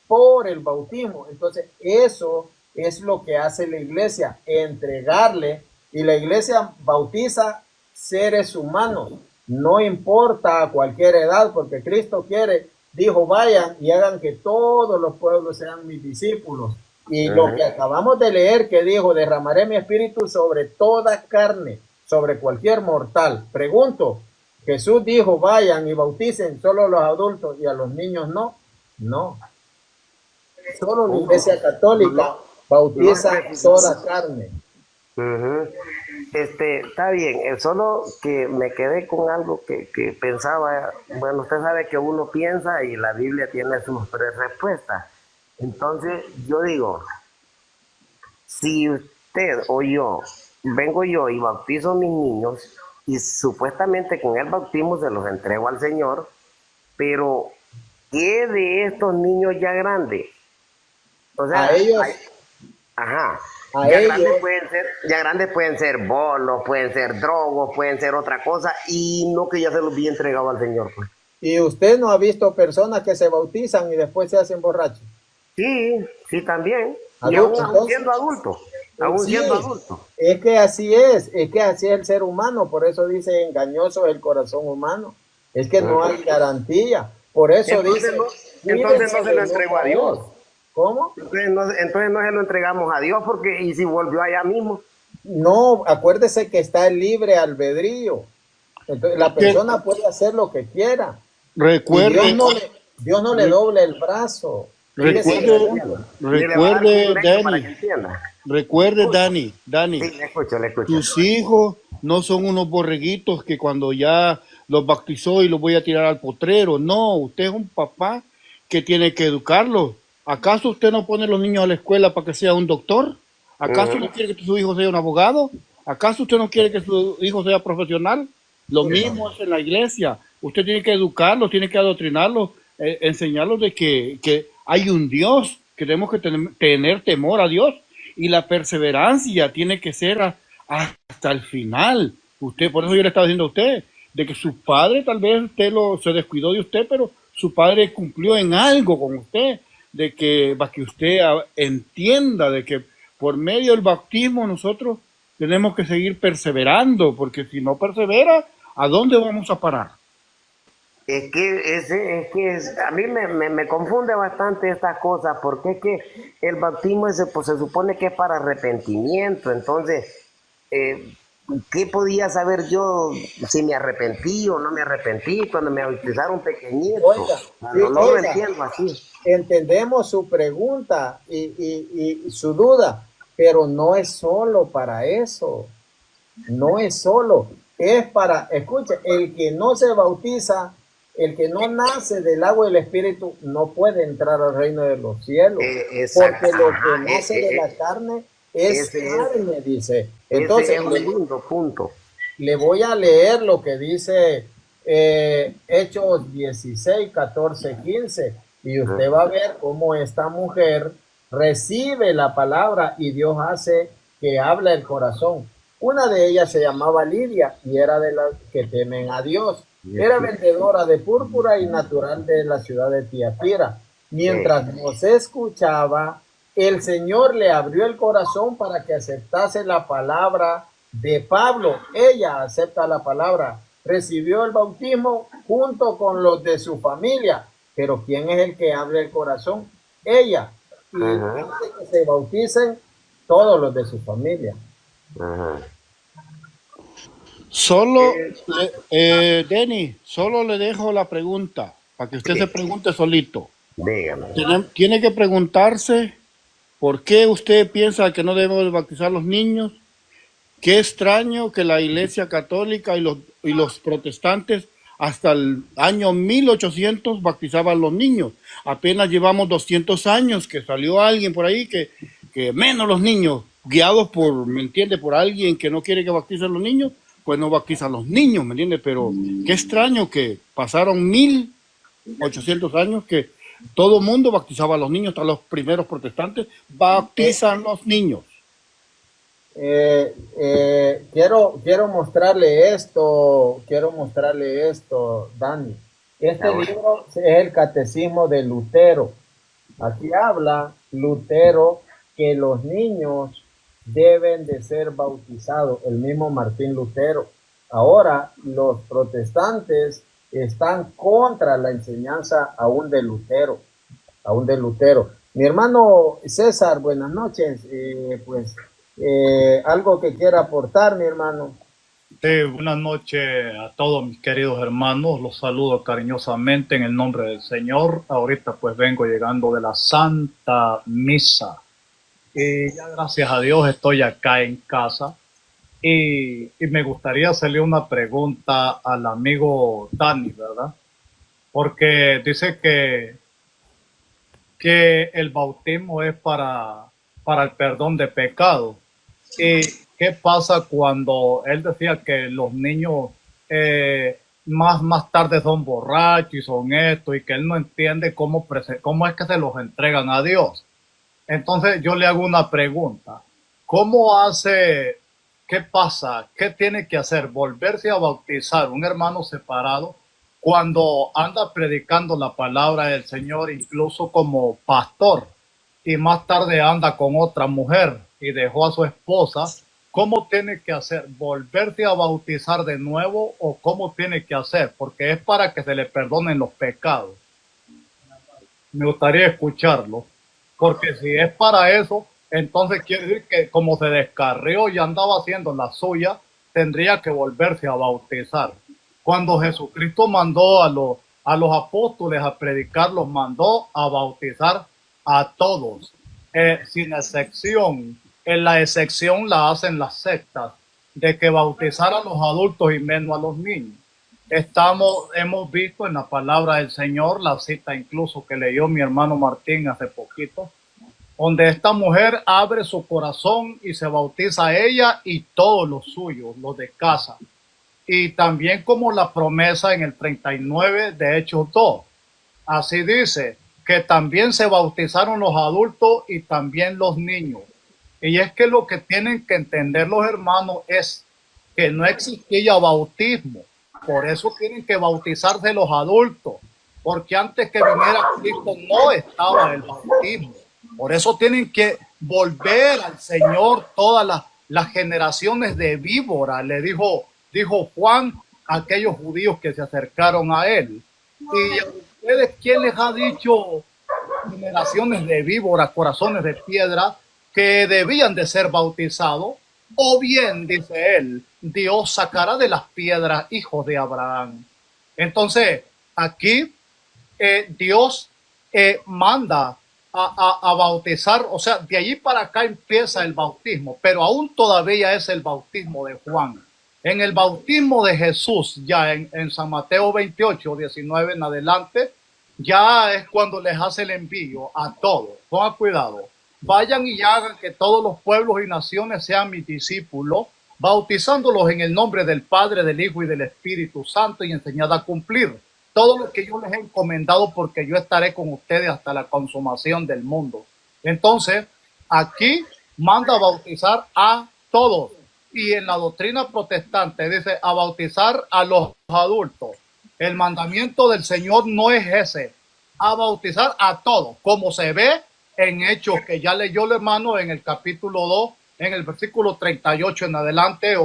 por el bautismo. Entonces eso es lo que hace la iglesia, entregarle, y la iglesia bautiza seres humanos, no importa a cualquier edad, porque Cristo dijo, vayan y hagan que todos los pueblos sean mis discípulos. Y lo que acabamos de leer que dijo, derramaré mi espíritu sobre toda carne, sobre cualquier mortal. Pregunto, Jesús dijo, vayan y bauticen solo a los adultos y a los niños no. No. Solo la iglesia católica bautiza toda carne. Está bien, solo que me quedé con algo que pensaba. Bueno, usted sabe que uno piensa y la Biblia tiene sus tres respuestas. Entonces yo digo, si usted o yo, vengo yo y bautizo a mis niños y supuestamente con el bautismo se los entrego al Señor, pero ¿qué de estos niños ya grandes? O sea, A ellos, a ellos, ya grandes pueden ser bolos, pueden ser drogos, pueden ser otra cosa, y no que ya se los vi entregado al Señor, pues. y usted no ha visto personas que se bautizan y después se hacen borrachos. Sí, sí, también. Y Adultos, aún siendo adulto. Sí, es que así es el ser humano, por eso dice engañoso el corazón humano. Es que no hay garantía. Por eso Entonces entonces no se lo entregó a Dios. ¿Cómo? Entonces no se lo entregamos a Dios, porque y si volvió allá mismo. No, acuérdese que está el libre albedrío. Entonces, la persona puede hacer lo que quiera. Recuerde, Dios no le doble el brazo. recuerde, Dani, Sí, le escucho. tus hijos no son unos borreguitos que cuando ya los bautizó y los voy a tirar al potrero. No, usted es un papá que tiene que educarlos. ¿Acaso usted no pone a los niños a la escuela para que sea un doctor? ¿Acaso no quiere que su hijo sea un abogado? ¿Acaso usted no quiere que su hijo sea profesional? Lo mismo es en la iglesia. Usted tiene que educarlos, tiene que adoctrinarlos, enseñarlos de que hay un Dios, que tenemos que tener temor a Dios, y la perseverancia tiene que ser hasta el final. Usted, por eso yo le estaba diciendo a usted, de que su padre tal vez usted se descuidó de usted, pero su padre cumplió en algo con usted, de que para que usted entienda de que por medio del bautismo nosotros tenemos que seguir perseverando, porque si no persevera, ¿a dónde vamos a parar? Es que a mí me confunde bastante estas cosas, porque es que el bautismo pues, se supone que es para arrepentimiento. Entonces, ¿qué podía saber yo si me arrepentí o no me arrepentí cuando me bautizaron pequeñito? Oiga, no lo entiendo así. Entendemos su pregunta y su duda, pero no es solo para eso. No es solo. Es para, escuche, el que no se bautiza el que no nace del agua y del espíritu no puede entrar al reino de los cielos, Exacto. porque lo que Ajá, nace de la carne es ese es, carne, dice. ese Entonces, es un lindo punto. le voy a leer lo que dice Hechos 16, 14, 15, y usted va a ver cómo esta mujer recibe la palabra y Dios hace que habla el corazón. Una de ellas se llamaba Lidia y era de las que temen a Dios. Era vendedora de púrpura y natural de la ciudad de Tiatira. Mientras nos escuchaba, el Señor le abrió el corazón para que aceptase la palabra de Pablo. Ella acepta la palabra, recibió el bautismo junto con los de su familia. Pero ¿quién es el que abre el corazón? Ella. Y hace que se bauticen todos los de su familia. Solo, Denny, solo le dejo la pregunta para que usted se pregunte solito. Dígame. Tiene que preguntarse por qué usted piensa que no debemos bautizar los niños. Qué extraño que la Iglesia Católica y los protestantes hasta el año 1800 bautizaban los niños. Apenas llevamos 200 años que salió alguien por ahí que menos los niños, guiados por, ¿me entiende? Por alguien que no quiere que bauticen los niños, pues no bautizan los niños, ¿me entiende? Pero qué extraño que pasaron 1800 años que todo el mundo bautizaba a los niños, hasta los primeros protestantes bautizan los niños. Quiero mostrarle esto, Dani. Este libro es el Catecismo de Lutero. Aquí habla Lutero que los niños deben de ser bautizados, el mismo Martín Lutero. Ahora los protestantes están contra la enseñanza aún de Lutero. Mi hermano César, buenas noches. Algo que quiera aportar, mi hermano. Buenas noches a todos mis queridos hermanos, los saludo cariñosamente en el nombre del Señor. Ahorita pues vengo llegando de la Santa Misa y ya gracias a Dios estoy acá en casa y me gustaría hacerle una pregunta al amigo Dani, ¿verdad? Porque dice que el bautismo es para el perdón de pecado. ¿Y qué pasa cuando él decía que los niños más tarde son borrachos y son esto y que él no entiende cómo es que se los entregan a Dios? Entonces yo le hago una pregunta. ¿Cómo hace? ¿Qué pasa? ¿Qué tiene que hacer? ¿Volverse a bautizar un hermano separado cuando anda predicando la palabra del Señor incluso como pastor y más tarde anda con otra mujer y dejó a su esposa? ¿Cómo tiene que hacer? ¿Volverse a bautizar de nuevo o cómo tiene que hacer? Porque es para que se le perdonen los pecados. Me gustaría escucharlo, porque si es para eso, entonces quiere decir que como se descarrió y andaba haciendo la suya, tendría que volverse a bautizar. Cuando Jesucristo mandó a los apóstoles a predicar, los mandó a bautizar a todos, sin excepción. La excepción la hacen las sectas, de que bautizar a los adultos y menos a los niños. Hemos visto en la palabra del Señor, la cita incluso que leyó mi hermano Martín hace poquito, donde esta mujer abre su corazón y se bautiza a ella y todos los suyos, los de casa. Y también como la promesa en el 39 de Hechos 2. Así dice, que también se bautizaron los adultos y también los niños. Y es que lo que tienen que entender los hermanos es que no existía bautismo. Por eso tienen que bautizarse los adultos. Porque antes que viniera Cristo no estaba el bautismo. Por eso tienen que volver al Señor todas las generaciones de víbora. Le dijo Juan a aquellos judíos que se acercaron a él. Y a ustedes, ¿quién les ha dicho, generaciones de víboras, corazones de piedra, que debían de ser bautizados? O bien, dice él, Dios sacará de las piedras hijos de Abraham. Entonces, aquí Dios manda a bautizar, o sea, de allí para acá empieza el bautismo, pero aún todavía es el bautismo de Juan. En el bautismo de Jesús, ya en San Mateo 28, 19 en adelante, ya es cuando les hace el envío a todos. Pongan cuidado. Vayan y hagan que todos los pueblos y naciones sean mis discípulos, bautizándolos en el nombre del Padre, del Hijo y del Espíritu Santo, y enseñad a cumplir todo lo que yo les he encomendado, porque yo estaré con ustedes hasta la consumación del mundo. Entonces, aquí manda a bautizar a todos. Y en la doctrina protestante dice a bautizar a los adultos. El mandamiento del Señor no es ese, a bautizar a todos, como se ve en Hechos, que ya leyó el hermano en el capítulo 2, en el versículo 38 en adelante,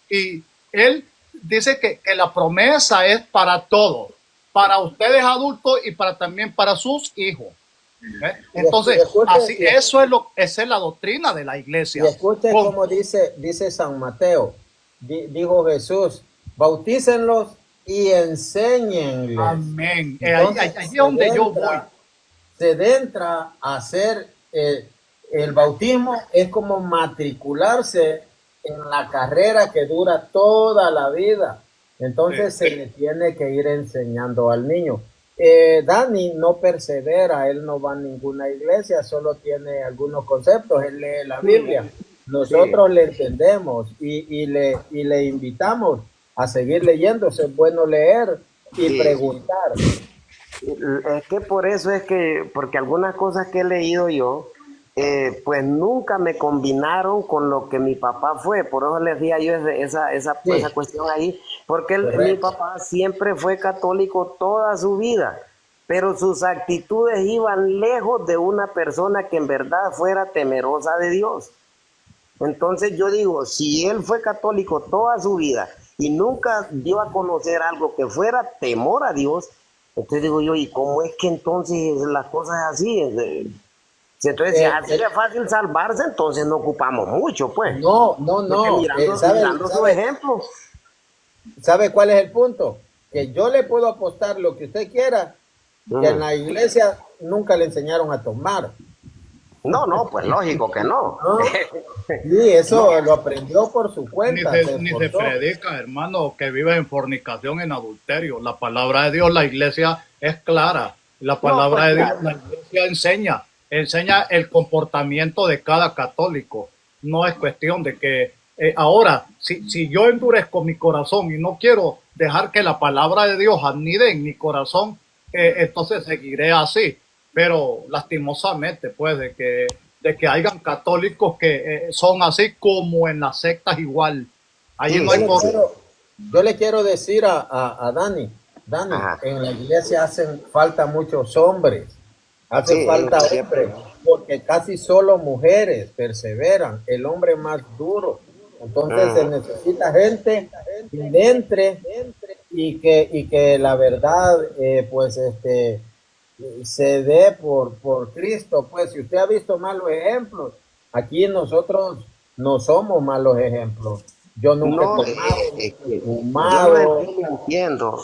y él dice que la promesa es para todos, para ustedes adultos y también para sus hijos. Entonces, así, esa es la doctrina de la iglesia. Y escuche como dice San Mateo, dijo Jesús, bautícenlos y enséñenles. Amén. Ahí es donde yo voy. Se entra a hacer el bautismo, es como matricularse en la carrera que dura toda la vida. Entonces se le tiene que ir enseñando al niño. Dani no persevera, él no va a ninguna iglesia, solo tiene algunos conceptos, él lee la Biblia. Nosotros le entendemos y le invitamos a seguir leyendo. Es bueno leer y preguntar. Es que por eso es que, porque algunas cosas que he leído yo, pues nunca me combinaron con lo que mi papá fue, por eso les decía yo esa cuestión ahí, porque mi papá siempre fue católico toda su vida, pero sus actitudes iban lejos de una persona que en verdad fuera temerosa de Dios. Entonces yo digo, si él fue católico toda su vida y nunca dio a conocer algo que fuera temor a Dios, entonces digo yo, ¿y cómo es que entonces las cosas así? Entonces, si así es fácil salvarse, entonces no ocupamos mucho, pues. No. Mirando su ejemplo. ¿Sabe cuál es el punto? Que yo le puedo apostar lo que usted quiera, que en la iglesia nunca le enseñaron a tomar. No, pues lógico que no. Sí, eso lo aprendió por su cuenta. Ni se predica, hermano, que vive en fornicación, en adulterio. La palabra de Dios, la iglesia es clara. La palabra de Dios, la iglesia enseña el comportamiento de cada católico. No es cuestión de que ahora, si yo endurezco mi corazón y no quiero dejar que la palabra de Dios anide en mi corazón, entonces seguiré así. Pero lastimosamente, pues, de que hayan católicos que son así como en las sectas igual. Allí no hay yo le quiero decir a Dani, en la iglesia hacen falta muchos hombres, hace falta hombres, porque casi solo mujeres perseveran, el hombre más duro. Entonces se necesita gente que entre y que la verdad, pues, se dé por Cristo. Pues si usted ha visto malos ejemplos, aquí nosotros no somos malos ejemplos. Yo nunca he fumado. Yo lo entiendo,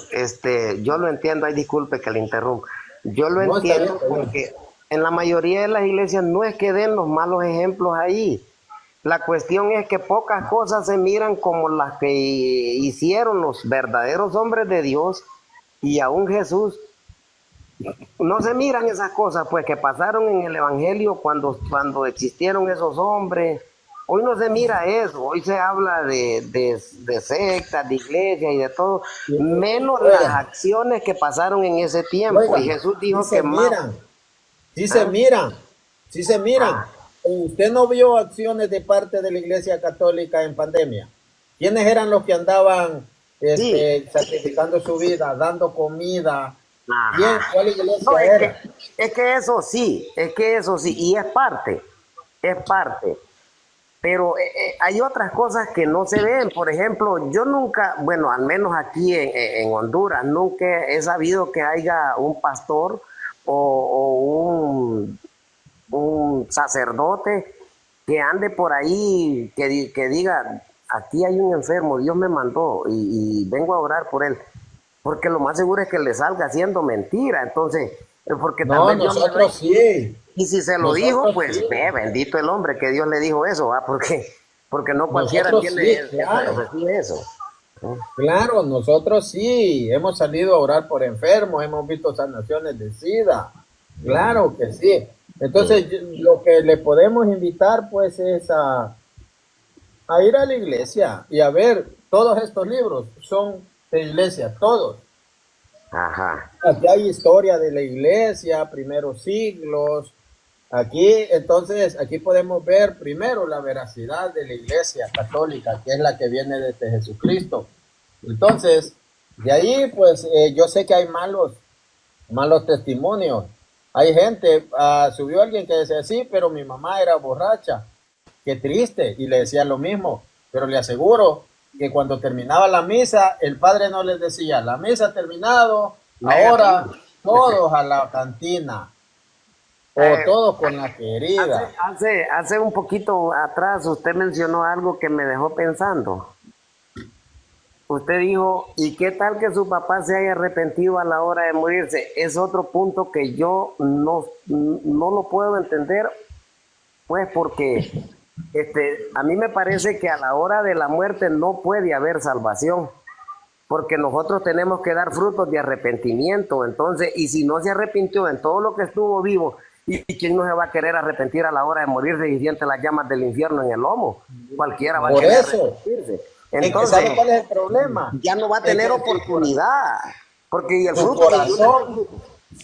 yo lo entiendo, ay, disculpe que le interrumpa. Yo lo entiendo porque en la mayoría de las iglesias no es que den los malos ejemplos ahí. La cuestión es que pocas cosas se miran como las que hicieron los verdaderos hombres de Dios, y aún Jesús. No se miran esas cosas, pues, que pasaron en el Evangelio cuando existieron esos hombres. Hoy no se mira eso, hoy se habla de sectas, de iglesias y de todo, menos las acciones que pasaron en ese tiempo. Oiga, y Jesús dijo que sí se miran. ¿Usted no vio acciones de parte de la Iglesia Católica en pandemia? ¿Quiénes eran los que andaban sacrificando su vida, dando comida? Bien, ¿cuál iglesia era? Es que eso sí, y es parte, pero hay otras cosas que no se ven. Por ejemplo, yo nunca, bueno, al menos aquí en Honduras, nunca he sabido que haya un pastor o un sacerdote que ande por ahí, que diga, aquí hay un enfermo, Dios me mandó y vengo a orar por él. Porque lo más seguro es que le salga haciendo mentira. Entonces, porque también nosotros sí. Y si se lo dijo, pues bendito el hombre que Dios le dijo eso, ¿va? Porque no cualquiera tiene eso. Claro, nosotros sí, hemos salido a orar por enfermos, hemos visto sanaciones de SIDA, claro que sí. Entonces, lo que le podemos invitar pues es a ir a la iglesia y a ver, todos estos libros son de iglesia, todos. Ajá. Aquí hay historia de la iglesia, primeros siglos. Aquí, entonces, aquí podemos ver primero la veracidad de la iglesia católica, que es la que viene desde Jesucristo. Entonces, de ahí, pues, yo sé que hay malos testimonios. Hay gente, subió alguien que decía, sí, pero mi mamá era borracha. Qué triste. Y le decía lo mismo. Pero le aseguro que cuando terminaba la misa, el padre no les decía, la misa ha terminado, ahora Negativo. todos a la cantina. O Eh, todos con la querida. hace un poquito atrás usted mencionó algo que me dejó pensando. Usted dijo, ¿y qué tal que su papá se haya arrepentido a la hora de morirse? Es otro punto que yo no lo puedo entender, pues porque a mí me parece que a la hora de la muerte no puede haber salvación, porque nosotros tenemos que dar frutos de arrepentimiento. Entonces, y si no se arrepintió en todo lo que estuvo vivo, ¿y quién no se va a querer arrepentir a la hora de morirse y siente las llamas del infierno en el lomo? Cualquiera va a Por querer eso, arrepentirse. es que ¿sabe Entonces, cuál es el problema? ya no va a Es tener que oportunidad, porque ¿y el su fruto? corazón,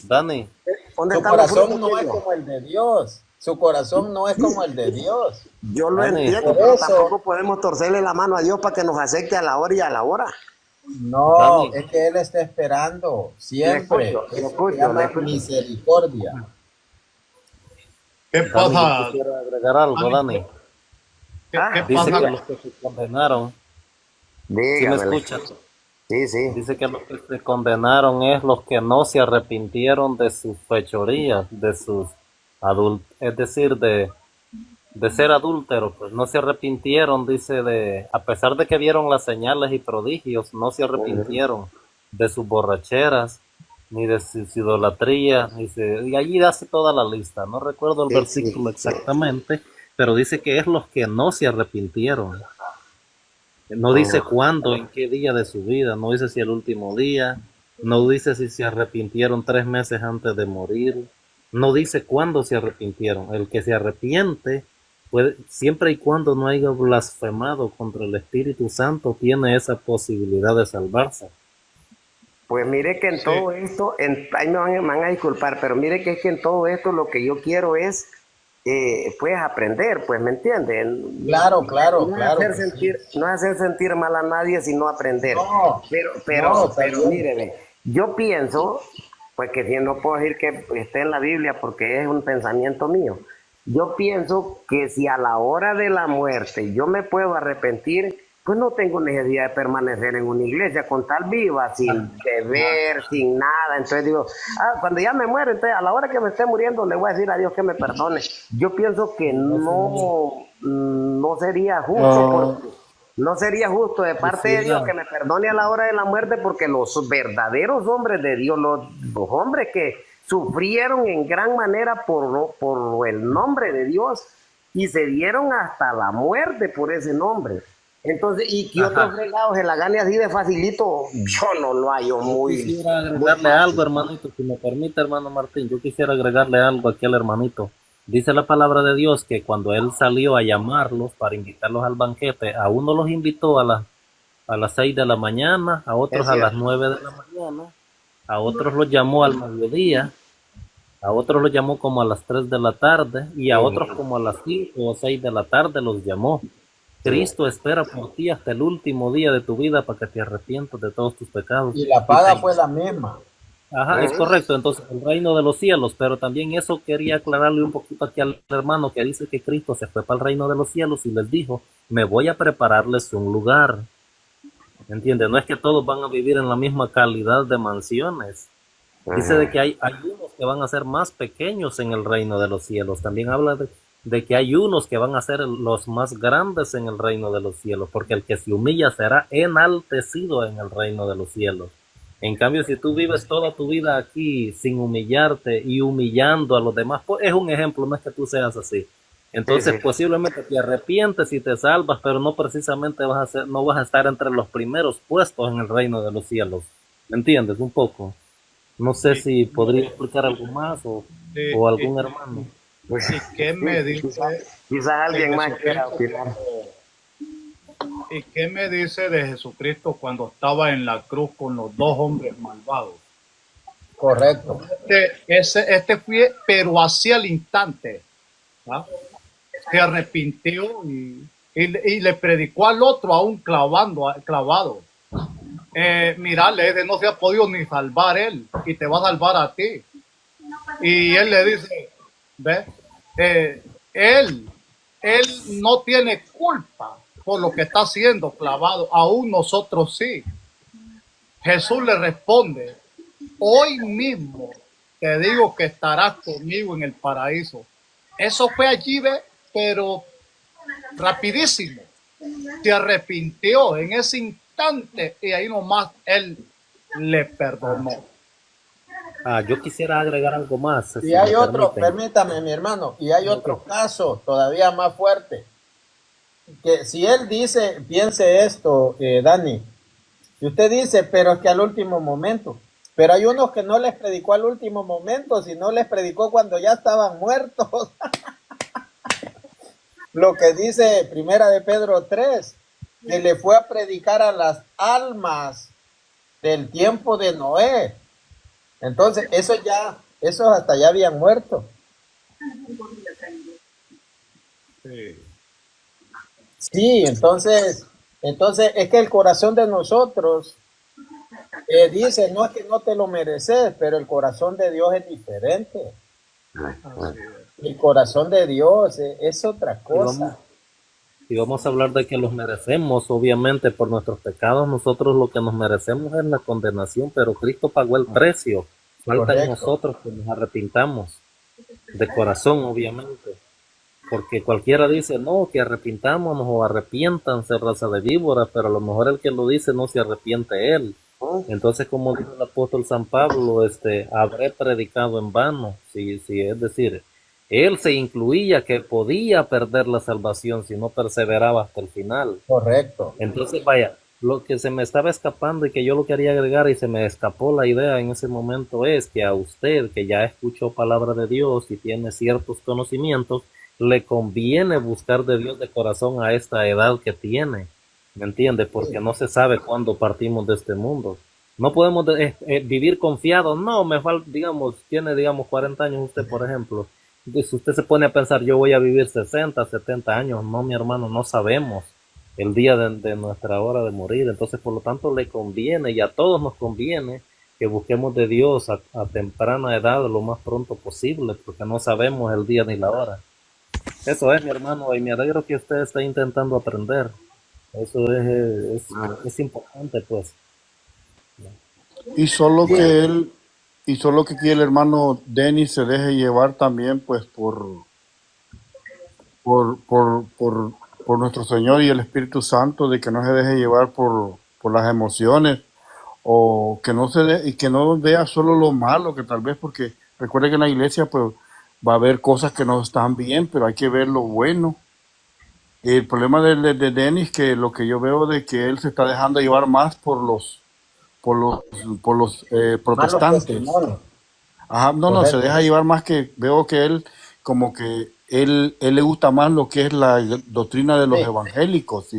Dani, ¿Dónde su están los frutos corazón no de es Dios? como el de Dios. Su corazón no es como el de Dios. Yo lo Dani, entiendo, Por pero eso, tampoco podemos torcerle la mano a Dios para que nos acepte a la hora y a la hora. no, Dani, es que Él está esperando siempre. Eso se Le llama escucho. misericordia. ¿Qué Dani, yo pasa? quisiera agregar algo, Dani. ¿Qué Dice pasa? que los que se condenaron, ¿sí me Dígamele. escuchas? Sí, sí. Dice que los que se condenaron es los que no se arrepintieron de sus fechorías, de sus es decir, de ser adúlteros, pues no se arrepintieron, dice, a pesar de que vieron las señales y prodigios, no se arrepintieron de sus borracheras, ni de sus idolatrías, y allí hace toda la lista, no recuerdo el Sí, versículo sí, sí. exactamente, pero dice que es los que no se arrepintieron. No dice Ujú. cuándo, en qué día de su vida, no dice si el último día, no dice si se arrepintieron 3 meses antes de morir, no dice cuándo se arrepintieron. El que se arrepiente, puede, siempre y cuando no haya blasfemado contra el Espíritu Santo, tiene esa posibilidad de salvarse. Pues mire que en Sí. todo esto, ahí me van a disculpar, pero mire que es que en todo esto lo que yo quiero es, pues aprender, pues, ¿me entienden? Claro, claro, No es claro hacer que sí. sentir, no es hacer sentir mal a nadie, sino aprender. No, no, está Pero bien. míreme, yo pienso, pues que si no puedo decir que esté en la Biblia porque es un pensamiento mío. Yo pienso que si a la hora de la muerte yo me puedo arrepentir, pues no tengo necesidad de permanecer en una iglesia con tal viva, sin beber, sin nada. Entonces digo, cuando ya me muero, entonces a la hora que me esté muriendo le voy a decir a Dios que me perdone. Yo pienso que no sería justo, porque no sería justo de parte de Dios que me perdone a la hora de la muerte, porque los verdaderos hombres de Dios, los hombres que sufrieron en gran manera por el nombre de Dios y se dieron hasta la muerte por ese nombre. Entonces, y que otros fregados se la gane así de facilito, yo no lo hallo muy Quisiera agregarle algo, hermanito, si me permite, hermano Martín, yo quisiera agregarle algo aquí al hermanito. Dice la palabra de Dios que cuando él salió a llamarlos para invitarlos al banquete, a uno los invitó a las 6 de la mañana, a otros Es a las cierto. 9 de la mañana, a otros los llamó al mediodía, a otros los llamó como a las 3 de la tarde y a otros como a las 5 o 6 de la tarde los llamó. Cristo espera por ti hasta el último día de tu vida para que te arrepientas de todos tus pecados. Y la paga fue la misma. Ajá, es correcto. Entonces, el reino de los cielos, pero también eso quería aclararle un poquito aquí al hermano que dice que Cristo se fue para el reino de los cielos y les dijo, me voy a prepararles un lugar. ¿Entiendes? No es que todos van a vivir en la misma calidad de mansiones. Dice de que hay unos que van a ser más pequeños en el reino de los cielos. También habla de que hay unos que van a ser los más grandes en el reino de los cielos, porque el que se humilla será enaltecido en el reino de los cielos. En cambio, si tú vives toda tu vida aquí sin humillarte y humillando a los demás, pues es un ejemplo, no es que tú seas así, Sí, Entonces sí. posiblemente te arrepientes y te salvas, pero no precisamente no vas a estar entre los primeros puestos en el reino de los cielos. ¿Me entiendes? Un poco. No sé ¿Y, si podría explicar algo más o y, algún hermano. Pues, y qué sí, me quizás dice de alguien más quiera Jesucristo opinar. ¿Y qué me dice de Jesucristo cuando estaba en la cruz con los dos hombres malvados? Correcto. Este fue, pero hacia el instante, ¿ah? Se arrepintió y le predicó al otro aún clavado. Mira, no se ha podido ni salvar él y te va a salvar a ti. Y él le dice, ¿ves? Él no tiene culpa por lo que está haciendo clavado, aún nosotros sí. Jesús le responde, hoy mismo te digo que estarás conmigo en el paraíso. Eso fue allí, ¿ves? Pero rapidísimo. Se arrepintió en ese instante y ahí nomás él le perdonó. Yo quisiera agregar algo más, Y si me hay otro, permiten. permítame, mi hermano, y hay otro caso todavía más fuerte. Que si él dice, piense esto, Dani, si usted dice, pero es que al último momento, pero hay unos que no les predicó al último momento, sino les predicó cuando ya estaban muertos. Lo que dice Primera de Pedro 3, que le fue a predicar a las almas del tiempo de Noé. Entonces, esos hasta ya habían muerto. Sí. Sí, entonces es que el corazón de nosotros dice, no es que no te lo mereces, pero el corazón de Dios es diferente. Así es. El corazón de Dios es otra Y vamos, cosa. y vamos a hablar de que los merecemos, obviamente, por nuestros pecados. Nosotros lo que nos merecemos es la condenación, pero Cristo pagó el precio. Falta en Correcto. nosotros que nos arrepintamos, de corazón, obviamente. Porque cualquiera dice, no, que arrepintámonos o arrepiéntanse, raza de víboras, pero a lo mejor el que lo dice no se arrepiente él. Entonces, como dijo el apóstol San Pablo, habré predicado en vano. Es decir, él se incluía que podía perder la salvación si no perseveraba hasta el final. Correcto. Entonces, vaya, lo que se me estaba escapando y que yo lo quería agregar y se me escapó la idea en ese momento es que a usted, que ya escuchó palabra de Dios y tiene ciertos conocimientos, le conviene buscar de Dios de corazón a esta edad que tiene, ¿me entiende? Porque no se sabe cuándo partimos de este mundo. No podemos vivir confiados, no, me falta, digamos, tiene, digamos, 40 años usted, por ejemplo. Entonces usted se pone a pensar, yo voy a vivir 60, 70 años. No, mi hermano, no sabemos el día de nuestra hora de morir. Entonces, por lo tanto, le conviene, y a todos nos conviene, que busquemos de Dios a temprana edad lo más pronto posible, porque no sabemos el día ni la hora. Eso es, mi hermano, y me alegro que usted esté intentando aprender. Eso es importante, pues. Y solo Sí, que él, y solo que aquí el hermano Denis se deje llevar también, pues, por, por, por, por nuestro Señor y el Espíritu Santo, de que no se deje llevar por las emociones, o que no y que no vea solo lo malo, que tal vez, porque recuerde que en la iglesia, pues, va a haber cosas que no están bien, pero hay que ver lo bueno. El problema de Denis, que lo que yo veo de que él se está dejando llevar más por los, por los malos protestantes. testimonios. Ajá, no, se Correcto. deja llevar más, que veo que él, como que él le gusta más lo que es la doctrina de los Sí. evangélicos,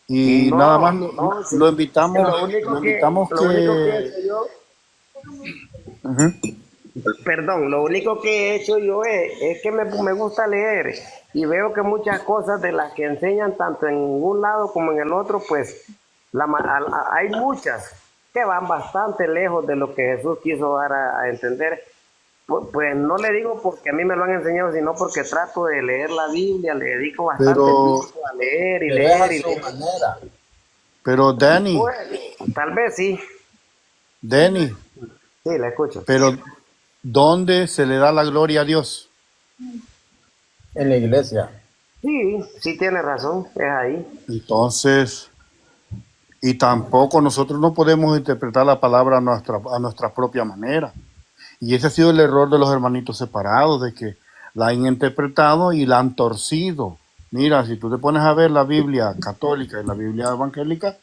y nada más No, sí. lo invitamos, Lo único que he que... hecho yo, Ujú. perdón, lo único que he hecho yo es que me gusta leer y veo que muchas cosas de las que enseñan tanto en un lado como en el otro, pues hay muchas que van bastante lejos de lo que Jesús quiso dar a entender. Pues no le digo porque a mí me lo han enseñado, sino porque trato de leer la Biblia, le dedico bastante Pero, tiempo a leer y Pero es a leer y su leer. manera. pero Danny, Pues, tal vez sí, Danny, sí, la escucho. pero ¿dónde se le da la gloria a Dios? En la iglesia. Sí, sí tiene razón, es ahí. Entonces, y tampoco nosotros no podemos interpretar la palabra a nuestra propia manera. Y ese ha sido el error de los hermanitos separados, de que la han interpretado y la han torcido. Mira, si tú te pones a ver la Biblia católica y la Biblia evangélica,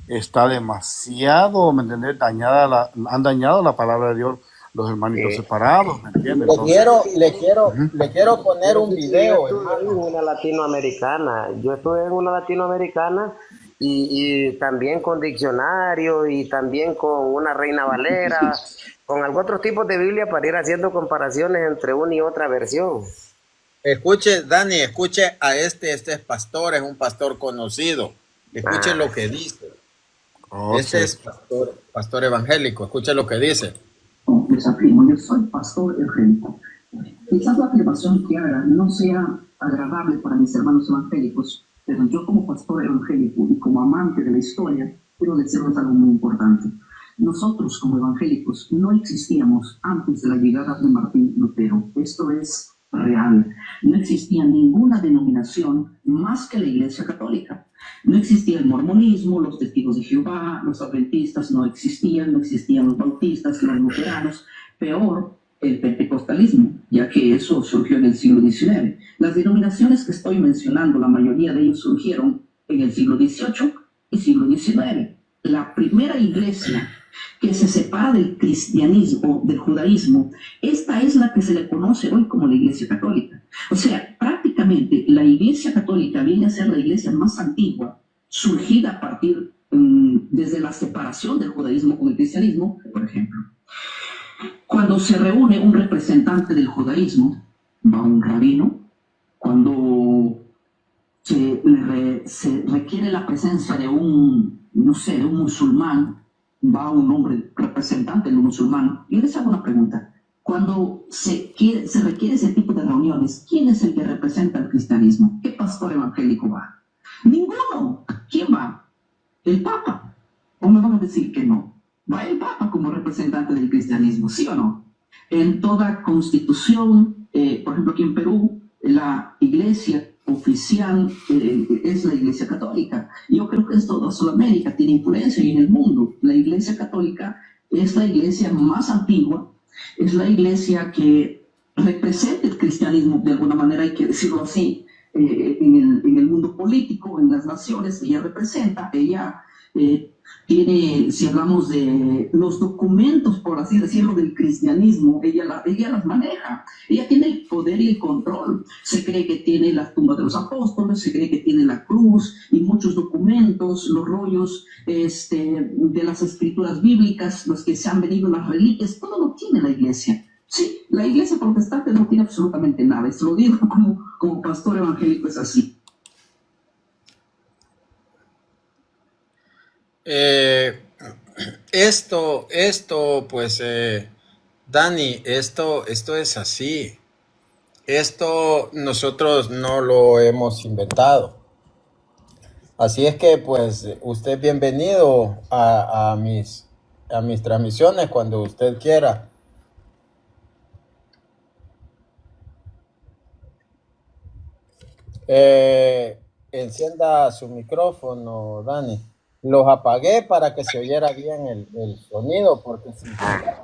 está demasiado, ¿me entiendes? Han dañado la palabra de Dios los hermanitos Eh, separados, ¿me entiendes? Le Entonces, quiero, le quiero, ujú. le quiero poner un Fíjate que yo video, estuve en hermano. una latinoamericana, yo estuve en una latinoamericana y también con diccionario y también con una Reina Valera, con algún otro tipo de Biblia para ir haciendo comparaciones entre una y otra versión. Escuche, Dani, escuche a este es pastor, es un pastor conocido. Escuche Ah, lo que dice. Ok. Este es pastor evangélico, escuche lo que dice. Les afirmo, yo soy pastor evangélico. Quizás la afirmación que haga no sea agradable para mis hermanos evangélicos, pero yo como pastor evangélico y como amante de la historia, quiero decirles algo muy importante. Nosotros como evangélicos no existíamos antes de la llegada de Martín Lutero. Esto es real. No existía ninguna denominación más que la Iglesia Católica. No existía el mormonismo, los testigos de Jehová, los adventistas no existían los bautistas, los luteranos, peor, el pentecostalismo, ya que eso surgió en el siglo XIX. Las denominaciones que estoy mencionando, la mayoría de ellos surgieron en el siglo XVIII y siglo XIX. La primera iglesia que se separa del cristianismo, del judaísmo, esta es la que se le conoce hoy como la Iglesia Católica. O sea, prácticamente la Iglesia Católica viene a ser la iglesia más antigua, surgida a partir desde la separación del judaísmo con el cristianismo, por ejemplo. Cuando se reúne un representante del judaísmo, va un rabino. Cuando se requiere la presencia de un, no sé, de un musulmán, va un hombre representante del musulmán. Yo les hago una pregunta. Cuando se requiere ese tipo de reuniones, ¿quién es el que representa el cristianismo? ¿Qué pastor evangélico va? Ninguno. ¿Quién va? El Papa. ¿O me van a decir que no? Va el Papa como representante del cristianismo, ¿sí o no? En toda constitución, por ejemplo aquí en Perú, la iglesia oficial es la Iglesia Católica. Yo creo que en toda Sudamérica tiene influencia y en el mundo. La Iglesia Católica es la iglesia más antigua, es la iglesia que representa el cristianismo, de alguna manera hay que decirlo así, en el mundo político, en las naciones. Ella representa, ella tiene, si hablamos de los documentos, por así decirlo, del cristianismo, ella las maneja. Ella tiene el poder y el control. Se cree que tiene la tumba de los apóstoles, se cree que tiene la cruz y muchos documentos, los rollos de las escrituras bíblicas, los que se han venido, las reliquias, todo lo tiene la iglesia. Sí, la iglesia protestante no tiene absolutamente nada. Esto lo digo como pastor evangélico, es así. Pues, Dani, esto es así. Esto nosotros no lo hemos inventado. Así es que, pues, usted es bienvenido a mis transmisiones cuando usted quiera. Encienda su micrófono, Dani. Los apagué para que se oyera bien el sonido, porque si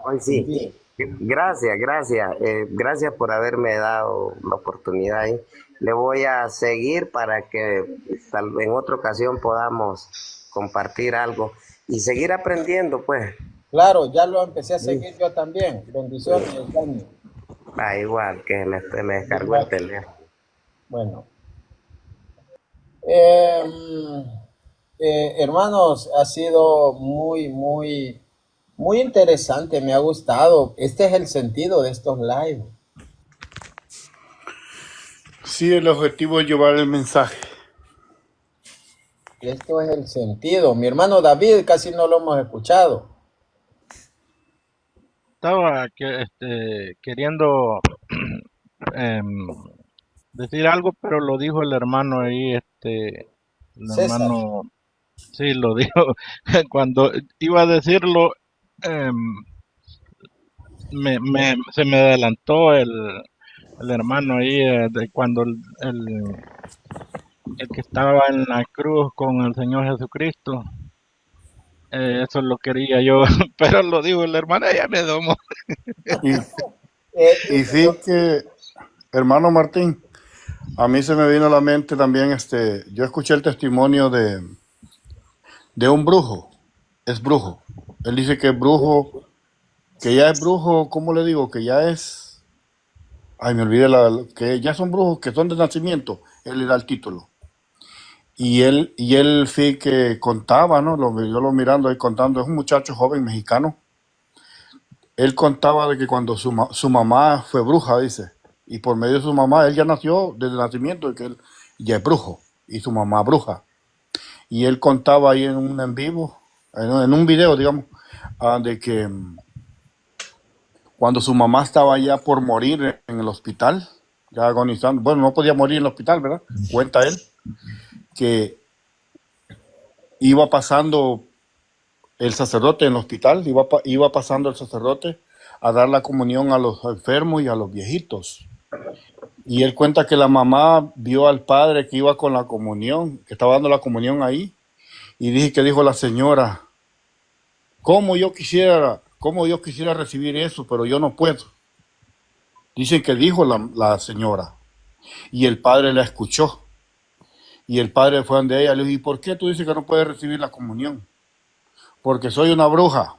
hoy sí. Gracias. Gracias por haberme dado la oportunidad. Le voy a seguir para que en otra ocasión podamos compartir algo y seguir aprendiendo, pues. Claro, ya lo empecé a seguir yo también. Bendiciones, Dani. Igual que me descargó el teléfono. Bueno. Hermanos, ha sido muy interesante, me ha gustado. Este es el sentido de estos live. Sí, el objetivo es llevar el mensaje. Esto es el sentido. Mi hermano David casi no lo hemos escuchado. Estaba queriendo decir algo, pero lo dijo el hermano ahí, el César. hermano, sí, lo dijo. Cuando iba a decirlo, se me adelantó el hermano ahí, cuando el que estaba en la cruz con el Señor Jesucristo. Eso lo quería yo, pero lo dijo el hermano, ya me domó. Y sí que Hermano Martín, a mí se me vino a la mente también, yo escuché el testimonio de un brujo. Es brujo. Él dice que es brujo, que ya es brujo, ¿cómo le digo? Que ya es, ay, me olvidé, que ya son brujos que son de nacimiento. Él le da el título. Y él sí que contaba, ¿no? Yo lo mirando ahí contando, es un muchacho joven mexicano. Él contaba de que cuando su mamá fue bruja, dice, y por medio de su mamá, él ya nació desde el nacimiento, de que él ya es brujo, y su mamá bruja. Y él contaba ahí en un en vivo, en un video, digamos, de que cuando su mamá estaba ya por morir en el hospital, ya agonizando, bueno, no podía morir en el hospital, ¿verdad? Cuenta él que iba pasando el sacerdote en el hospital, iba pasando el sacerdote a dar la comunión a los enfermos y a los viejitos. Y él cuenta que la mamá vio al padre que iba con la comunión, que estaba dando la comunión ahí, y dije que dijo la señora, cómo yo quisiera recibir eso, pero yo no puedo. Dicen que dijo la señora, y el padre la escuchó, y el padre fue donde ella, le dijo, ¿y por qué tú dices que no puedes recibir la comunión? Porque soy una bruja.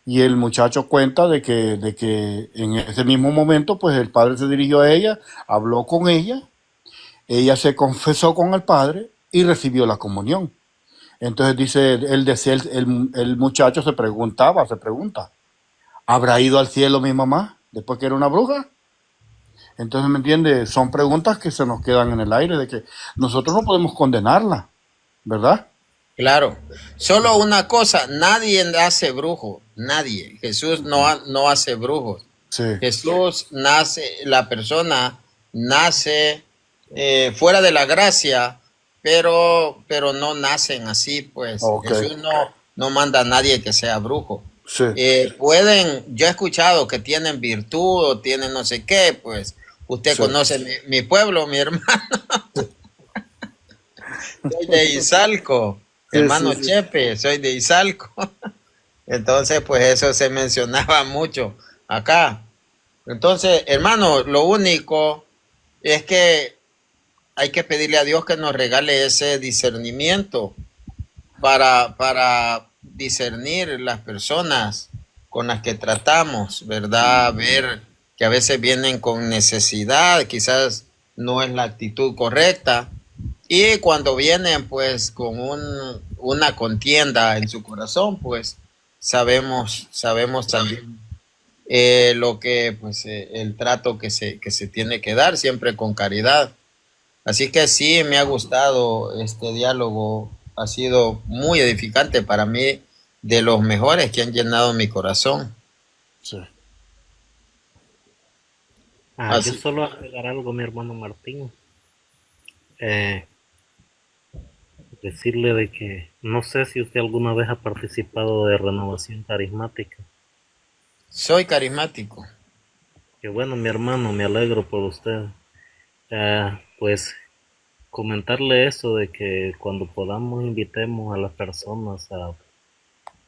Y el muchacho cuenta de que en ese mismo momento, pues el padre se dirigió a ella, habló con ella se confesó con el padre y recibió la comunión. Entonces dice, el muchacho se pregunta, ¿habrá ido al cielo mi mamá después que era una bruja? Entonces, ¿me entiende? Son preguntas que se nos quedan en el aire, de que nosotros no podemos condenarla, ¿verdad? Claro, solo una cosa, nadie hace brujo, nadie. Jesús no hace brujos. Sí. Jesús nace, la persona nace fuera de la gracia, pero no nacen así, pues. Ok. Jesús no manda a nadie que sea brujo. Sí. Yo he escuchado que tienen virtud o tienen no sé qué, pues. Usted Sí. conoce mi pueblo, mi hermano. Soy de Izalco, Sí, hermano sí, sí. Chepe, soy de Izalco. Entonces, pues eso se mencionaba mucho acá. Entonces, hermano, lo único es que hay que pedirle a Dios que nos regale ese discernimiento para discernir las personas con las que tratamos, ¿verdad? Ver que a veces vienen con necesidad, quizás no es la actitud correcta. Y cuando vienen pues con una contienda en su corazón, pues sabemos también lo que pues el trato que se tiene que dar siempre con caridad. Así que sí, me ha gustado este diálogo, ha sido muy edificante para mí, de los mejores que han llenado mi corazón. Sí. Yo Así, solo agregar algo, mi hermano Martín. Decirle de que no sé si usted alguna vez ha participado de renovación carismática. soy carismático. Que bueno, mi hermano, me alegro por usted. Pues comentarle eso de que cuando podamos invitemos a las personas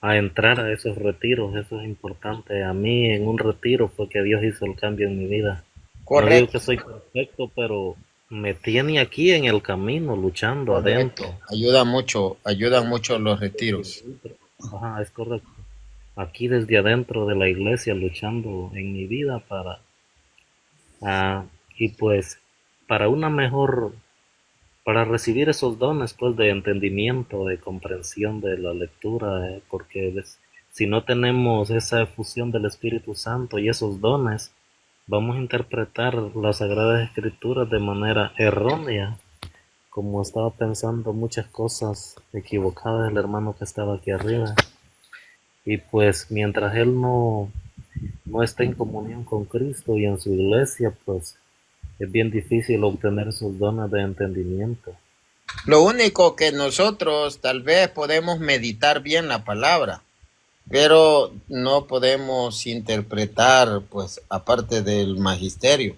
a entrar a esos retiros, eso es importante. A mí en un retiro fue que Dios hizo el cambio en mi vida. No digo Correcto, que soy perfecto, pero me tiene aquí en el camino, luchando correcto. adentro. Ayudan mucho los retiros. Ajá, es correcto. Aquí desde adentro de la iglesia luchando en mi vida y pues para una mejor, para recibir esos dones pues de entendimiento, de comprensión de la lectura, porque si no tenemos esa efusión del Espíritu Santo y esos dones, vamos a interpretar las Sagradas Escrituras de manera errónea, como estaba pensando muchas cosas equivocadas el hermano que estaba aquí arriba. Y pues mientras él no esté en comunión con Cristo y en su iglesia, pues es bien difícil obtener esos dones de entendimiento. Lo único que nosotros tal vez podemos meditar bien la palabra, pero no podemos interpretar, pues, aparte del magisterio.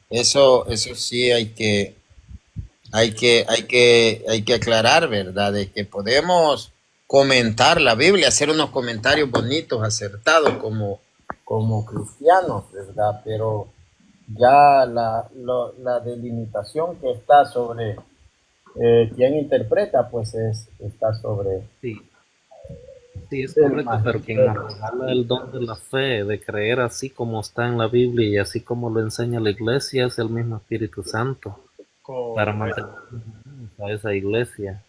Eso sí hay que aclarar, ¿verdad? De que podemos comentar la Biblia, hacer unos comentarios bonitos, acertados como cristianos, ¿verdad? ya la delimitación que está sobre quien interpreta, pues está sobre Sí, sí, es el correcto, pero quien nos magisterio. regala el don de la fe, de creer así como está en la Biblia y así como lo enseña la iglesia, es el mismo Espíritu Santo, para mantener Correcto. a esa iglesia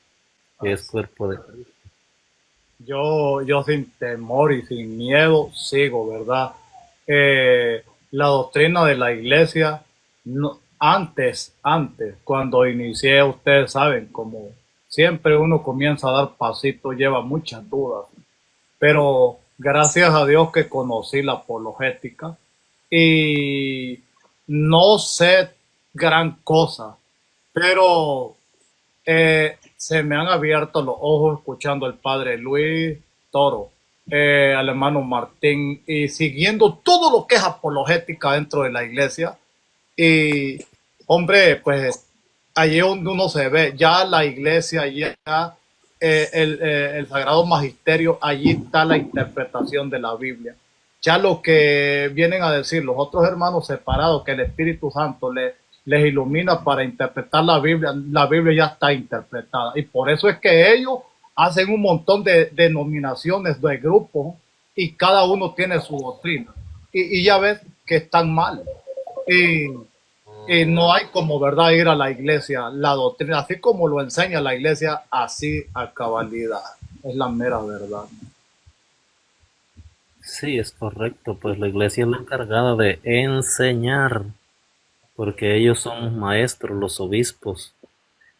que es Así. cuerpo de Cristo. Yo sin temor y sin miedo sigo, ¿verdad? La doctrina de la iglesia, antes, cuando inicié, ustedes saben, como siempre uno comienza a dar pasitos, lleva muchas dudas, pero gracias a Dios que conocí la apologética y no sé gran cosa, pero se me han abierto los ojos escuchando al padre Luis Toro, al hermano Martín y siguiendo todo lo que es apologética dentro de la iglesia. Y hombre, pues allí donde uno se ve, ya la iglesia, ya el Sagrado Magisterio, allí está la interpretación de la Biblia. Ya lo que vienen a decir los otros hermanos separados, que el Espíritu Santo les ilumina para interpretar la Biblia ya está interpretada. Y por eso es que ellos hacen un montón de denominaciones, de grupos, y cada uno tiene su doctrina. Y ya ves que están mal. Y no hay como, ¿verdad?, ir a la iglesia, la doctrina, así como lo enseña la iglesia, así a cabalidad. Es la mera verdad. Sí, es correcto, pues la iglesia es la encargada de enseñar, porque ellos son maestros, los obispos.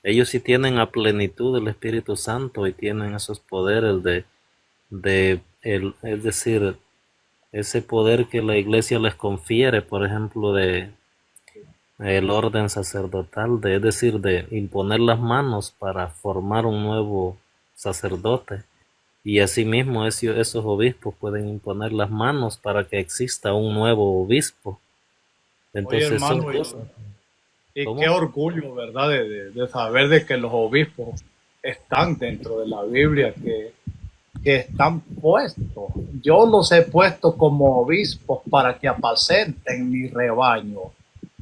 Ellos sí tienen a plenitud del Espíritu Santo y tienen esos poderes es decir, ese poder que la iglesia les confiere, por ejemplo, de el orden sacerdotal, es decir, de imponer las manos para formar un nuevo sacerdote. Y asimismo esos obispos pueden imponer las manos para que exista un nuevo obispo. Oye, Entonces son hermano, cosas. y qué ¿Cómo? orgullo, ¿verdad?, de saber de que los obispos están dentro de la Biblia, que están puestos. Yo los he puesto como obispos para que apacenten mi rebaño.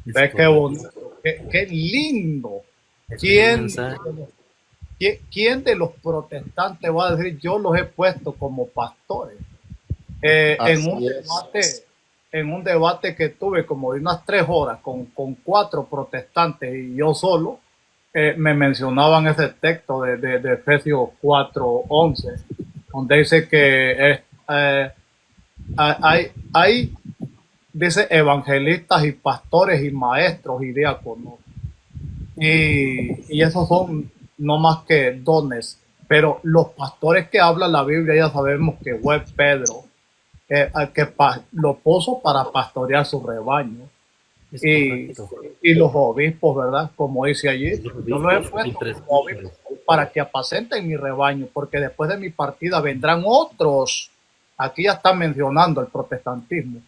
Es Ve qué correcto. bonito, qué lindo. Ese es el ¿Quién, mensaje. quién de los protestantes va a decir yo los he puesto como pastores? Así es. En un debate que tuve como de unas 3 horas con 4 protestantes y yo solo, me mencionaban ese texto de Efesios 4:11, donde dice que hay, dice, evangelistas y pastores y maestros y diáconos. Y esos son no más que dones. Pero los pastores que habla la Biblia ya sabemos que fue Pedro, lo puso para pastorear su rebaño. Es Y, correcto. y los obispos, ¿verdad? Como dice allí, Los yo los he obispos y puesto como presbíteros. obispos para que apacenten mi rebaño, porque después de mi partida vendrán otros. Aquí ya está mencionando el protestantismo.